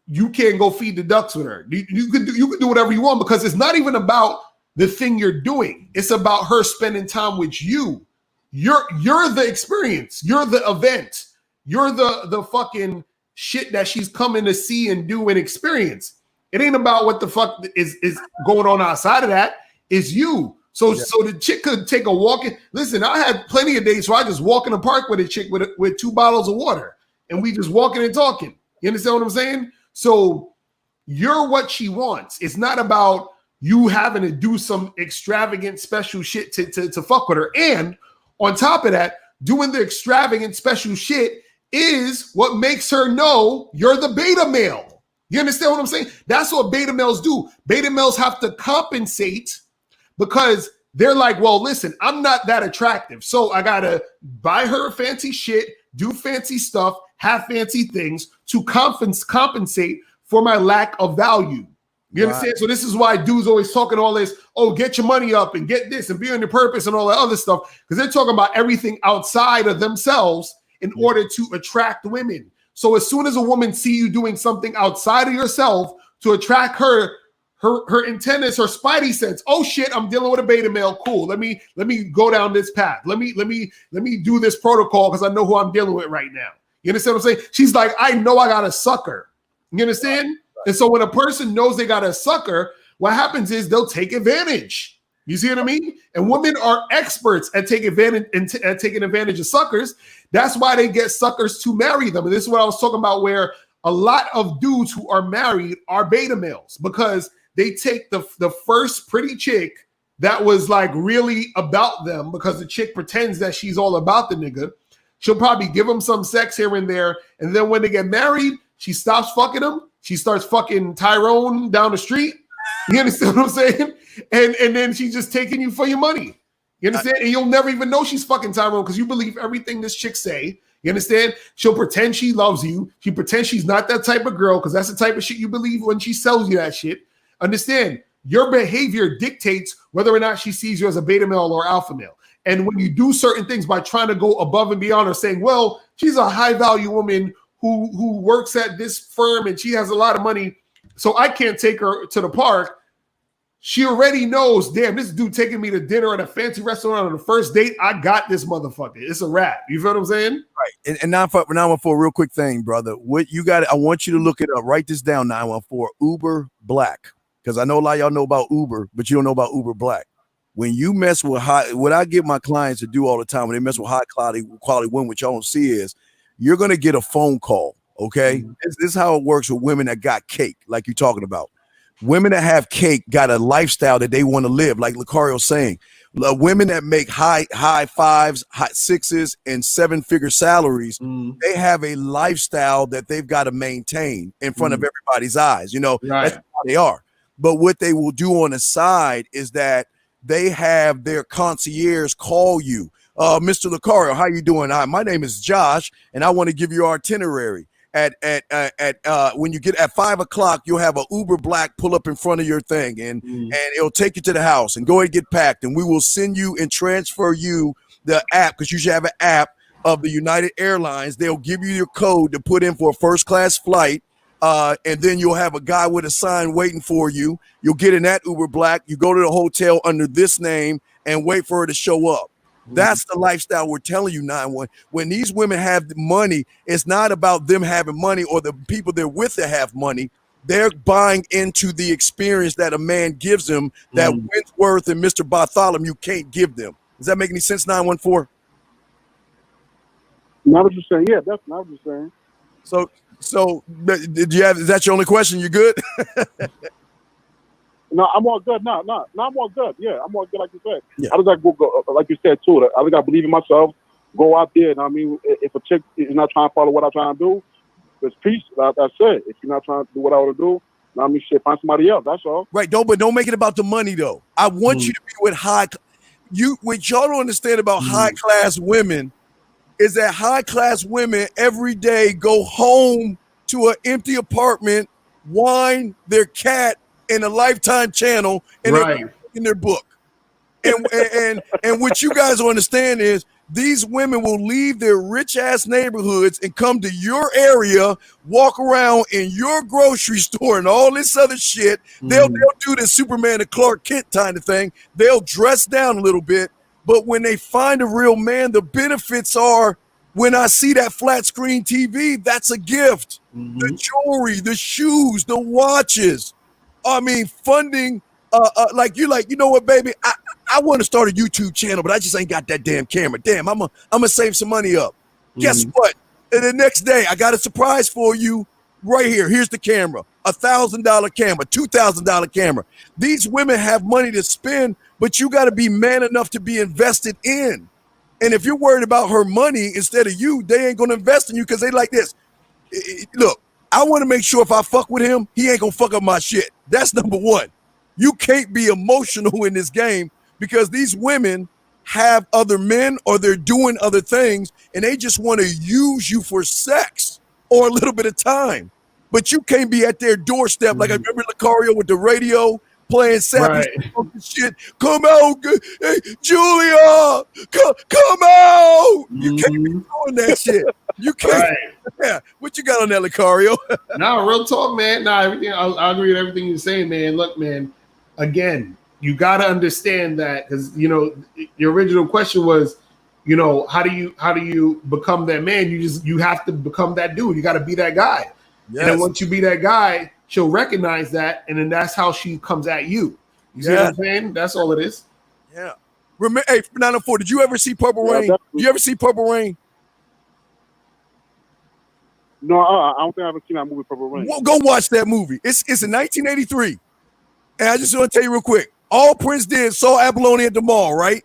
you can't go feed the ducks with her. You can do whatever you want, because it's not even about the thing you're doing. It's about her spending time with you. You're the experience. You're the event. You're the fucking shit that she's coming to see and do and experience. It ain't about what the fuck is going on outside of that. It's you. So the chick could take a walk in. Listen, I had plenty of days where I just walk in the park with a chick with 2 bottles of water, and we just walking and talking. You understand what I'm saying? So you're what she wants. It's not about you having to do some extravagant special shit to fuck with her. And on top of that, doing the extravagant special shit is what makes her know you're the beta male. You understand what I'm saying? That's what beta males do. Beta males have to compensate because they're like, well, listen, I'm not that attractive. So I got to buy her fancy shit, do fancy stuff, have fancy things to compensate for my lack of value. You understand? So this is why dudes always talking all this, oh, get your money up and get this and be on your purpose and all that other stuff, because they're talking about everything outside of themselves in order to attract women. So as soon as a woman see you doing something outside of yourself to attract her intent is her spidey sense. Oh shit, I'm dealing with a beta male. Cool. Let me go down this path. Let me do this protocol because I know who I'm dealing with right now. You understand what I'm saying? She's like, I know I got a sucker. You understand? Right. And so when a person knows they got a sucker, what happens is they'll take advantage. You see what I mean? And women are experts at taking advantage of suckers. That's why they get suckers to marry them. And this is what I was talking about, where a lot of dudes who are married are beta males, because they take the first pretty chick that was like really about them, because the chick pretends that she's all about the nigga. She'll probably give him some sex here and there. And then when they get married, she stops fucking him. She starts fucking Tyrone down the street. You understand what I'm saying? And then she's just taking you for your money. You understand? And you'll never even know she's fucking Tyrone because you believe everything this chick say. You understand? She'll pretend she loves you. She pretends she's not that type of girl because that's the type of shit you believe when she sells you that shit. Understand? Your behavior dictates whether or not she sees you as a beta male or alpha male. And when you do certain things by trying to go above and beyond, or saying, well, she's a high value woman who works at this firm and she has a lot of money, so I can't take her to the park. She already knows, damn, this dude taking me to dinner at a fancy restaurant on the first date. I got this motherfucker. It's a wrap. You feel what I'm saying? Right. And 914, a real quick thing, brother. What you got? I want you to look it up. Write this down, 914. Uber Black. Because I know a lot of y'all know about Uber, but you don't know about Uber Black. When you mess with what I get my clients to do all the time when they mess with high quality women, which y'all don't see, is you're going to get a phone call. Okay. Mm-hmm. This is how it works with women that got cake, like you're talking about. Women that have cake got a lifestyle that they want to live, like Locario's saying. Women that make high fives, high sixes, and 7-figure salaries, they have a lifestyle that they've got to maintain in front of everybody's eyes. You know, that's how they are. But what they will do on the side is that they have their concierge call you. Mr. Locario, how you doing? Hi, my name is Josh, and I want to give you our itinerary. At when you get at 5 o'clock, you'll have an Uber Black pull up in front of your thing, and it'll take you to the house and go and get packed, and we will send you and transfer you the app, because you should have an app of the United Airlines. They'll give you your code to put in for a first class flight and then you'll have a guy with a sign waiting for you. You'll get in that Uber Black. You go to the hotel under this name and wait for her to show up. That's the lifestyle we're telling you, 9-1. When these women have the money, it's not about them having money or the people they're with that have money. They're buying into the experience that a man gives them that Wentworth and Mr. Bartholomew can't give them. Does that make any sense, 914? Not what you're saying. Yeah, that's not what you're saying. So did you have? Is that your only question? You good? No, I'm all good. No, I'm all good. Yeah, I'm all good, like you said. Yeah. I just got to go, like you said, too. I think I believe in myself. Go out there. And I mean, if a chick is not trying to follow what I'm trying to do, there's peace. Like I said, if you're not trying to do what I want to do, I mean, shit, find somebody else. That's all. Right. But don't make it about the money, though. I want you to be with what y'all don't understand about high class women is that high class women every day go home to an empty apartment, wine their cat in a Lifetime channel, and they're in their book. And what you guys don't understand is these women will leave their rich ass neighborhoods and come to your area, walk around in your grocery store and all this other shit. They'll do the Superman and Clark Kent kind of thing. They'll dress down a little bit, but when they find a real man, the benefits are when I see that flat screen TV, that's a gift. The jewelry, the shoes, the watches. I mean, funding, you know what, baby? I want to start a YouTube channel, but I just ain't got that damn camera. Damn, I'm gonna save some money up. Guess what? And the next day, I got a surprise for you right here. Here's the camera, $1,000 camera, $2,000 camera. These women have money to spend, but you got to be man enough to be invested in. And if you're worried about her money instead of you, they ain't gonna invest in you because they like this. Look, I want to make sure if I fuck with him, he ain't gonna fuck up my shit. That's number one. You can't be emotional in this game because these women have other men or they're doing other things and they just want to use you for sex or a little bit of time. But you can't be at their doorstep. Like I remember Locario with the radio playing sappy shit. Come out, hey, Julia, come out. You can't be doing that shit. You can't. Yeah. What you got on that, Locario? No, real talk, man. No, everything. I agree with everything you're saying, man. Look, man. Again, you got to understand that because your original question was, how do you become that man? You have to become that dude. You got to be that guy. Yes. And then once you be that guy, she'll recognize that, and then that's how she comes at you. You see what I'm saying? That's all it is. Yeah. Remember, hey, 904, did you ever see Purple Rain? Did you ever see Purple Rain? No, I don't think I've ever seen that movie, Purple Rain. Well, go watch that movie. It's in 1983. And I just want to tell you real quick. All Prince did, saw Apolloni at the mall, right?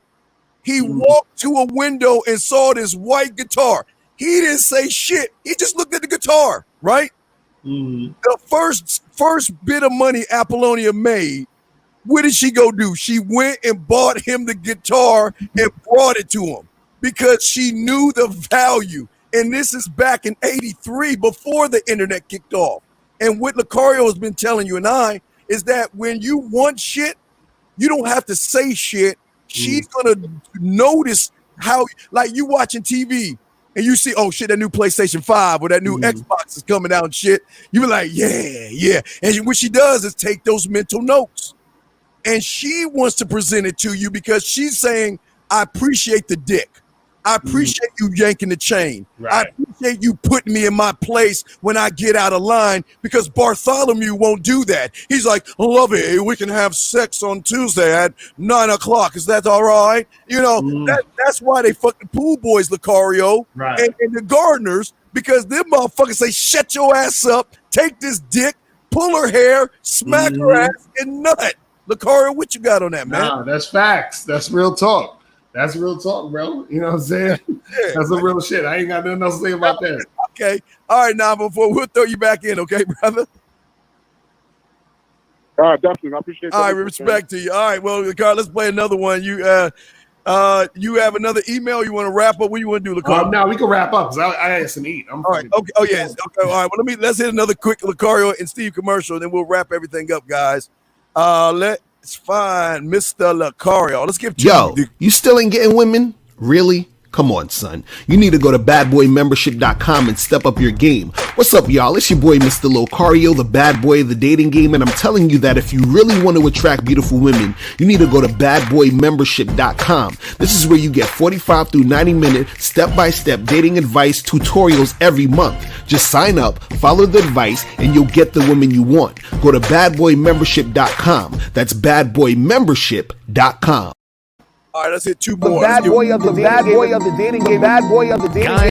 He walked to a window and saw this white guitar. He didn't say shit. He just looked at the guitar, right? The first bit of money Apollonia made, what did she go do? She went and bought him the guitar and brought it to him because she knew the value. And this is back in 83 before the internet kicked off. And what Locario has been telling you and I is that when you want shit, you don't have to say shit. She's going to notice how, like you watching TV and you see, oh shit, that new PlayStation 5 or that new Xbox is coming out and shit. You be like, yeah. And what she does is take those mental notes. And she wants to present it to you because she's saying, I appreciate the dick. I appreciate you yanking the chain. Right. I appreciate you putting me in my place when I get out of line because Bartholomew won't do that. He's like, I love it. Hey, we can have sex on Tuesday at 9 o'clock. Is that all right? That's why they fuck the pool boys, Locario, and the gardeners, because them motherfuckers say, shut your ass up, take this dick, pull her hair, smack her ass, and nut. Locario, what you got on that, man? Nah, that's facts. That's real talk. That's real talk, bro. You know what I'm saying? Yeah. That's some real shit. I ain't got nothing else to say about that. Okay. All right, now before we'll throw you back in, okay, brother? All right, definitely. I appreciate that. All right, respect to you. All right, well, Carl, let's play another one. You have another email you want to wrap up? What you want to do, Locario? No, we can wrap up because I had some eat. All right. Okay. Oh, yes. Okay. All right. Well, let's hit another quick Locario and Steve commercial, and then we'll wrap everything up, guys. Let's find Mr. Locario. Let's give you still ain't getting women? Really? Come on, son. You need to go to badboymembership.com and step up your game. What's up, y'all? It's your boy, Mr. Locario, the bad boy of the dating game, and I'm telling you that if you really want to attract beautiful women, you need to go to badboymembership.com. This is where you get 45 through 90-minute step-by-step dating advice tutorials every month. Just sign up, follow the advice, and you'll get the women you want. Go to badboymembership.com. That's badboymembership.com. All right, let's hit two The more. bad boy of the dating game. Bad boy of the dating game.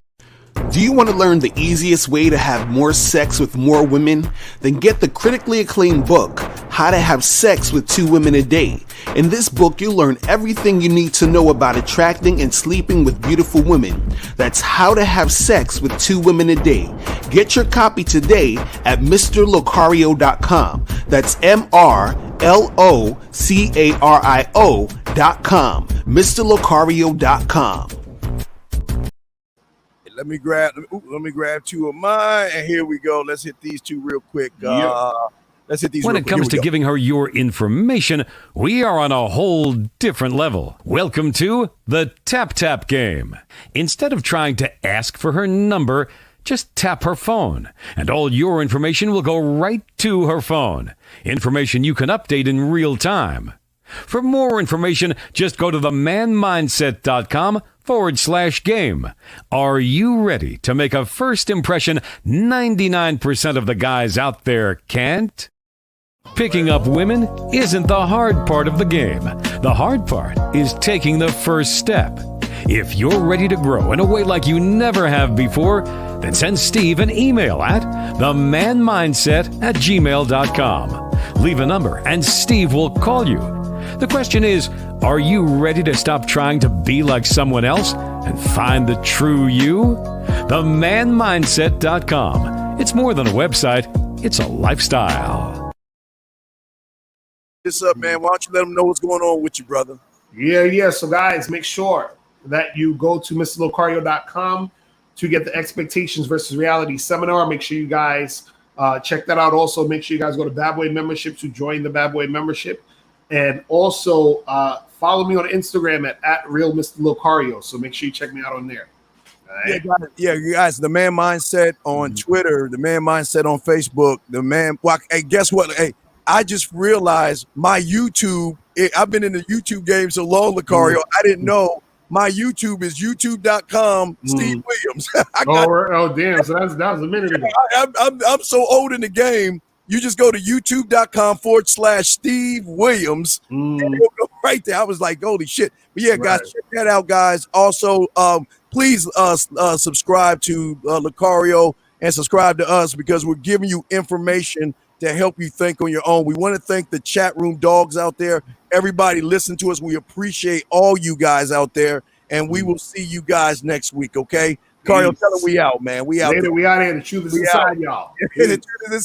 Do you want to learn the easiest way to have more sex with more women? Then get the critically acclaimed book, How to Have Sex with 2 Women a Day. In this book, you'll learn everything you need to know about attracting and sleeping with beautiful women. That's How to Have Sex with 2 Women a Day. Get your copy today at MrLocario.com. That's MrLocario.com. MrLocario.com. Let me grab two of mine, and here we go. Let's hit these two real quick. Let's hit these. When it comes to giving her your information, we are on a whole different level. Welcome to the Tap Tap game. Instead of trying to ask for her number, just tap her phone, and all your information will go right to her phone. Information you can update in real time. For more information, just go to themanmindset.com/game. Are you ready to make a first impression 99% of the guys out there can't? Picking up women isn't the hard part of the game. The hard part is taking the first step. If you're ready to grow in a way like you never have before, then send Steve an email at themanmindset@gmail.com. Leave a number and Steve will call you. The question is, are you ready to stop trying to be like someone else and find the true you? Themanmindset.com. It's more than a website, it's a lifestyle. What's up, man? Why don't you let them know what's going on with you, brother? Yeah. So, guys, make sure that you go to MrLocario.com to get the Expectations versus Reality seminar. Make sure you guys check that out. Also, make sure you guys go to Bad Boy Membership to join the Bad Boy Membership. And also follow me on Instagram at @RealMrLocario. So make sure you check me out on there. Right. Yeah, you guys, The Man Mindset on Twitter, The Man Mindset on Facebook, hey, guess what? Hey, I just realized my YouTube, I've been in the YouTube game so long, Locario, I didn't know my YouTube is youtube.com Steve Williams. Damn. So that was a minute ago. I'm so old in the game. You just go to youtube.com/Steve Williams. And you'll go right there. I was like, holy shit. But yeah, guys, check that out, guys. Also, please subscribe to Locario and subscribe to us because we're giving you information to help you think on your own. We want to thank the chat room dogs out there. Everybody listen to us. We appreciate all you guys out there. And we will see you guys next week, okay? Locario, tell them we out, man. We out. Later, we out here. The truth is inside, y'all. The truth is inside.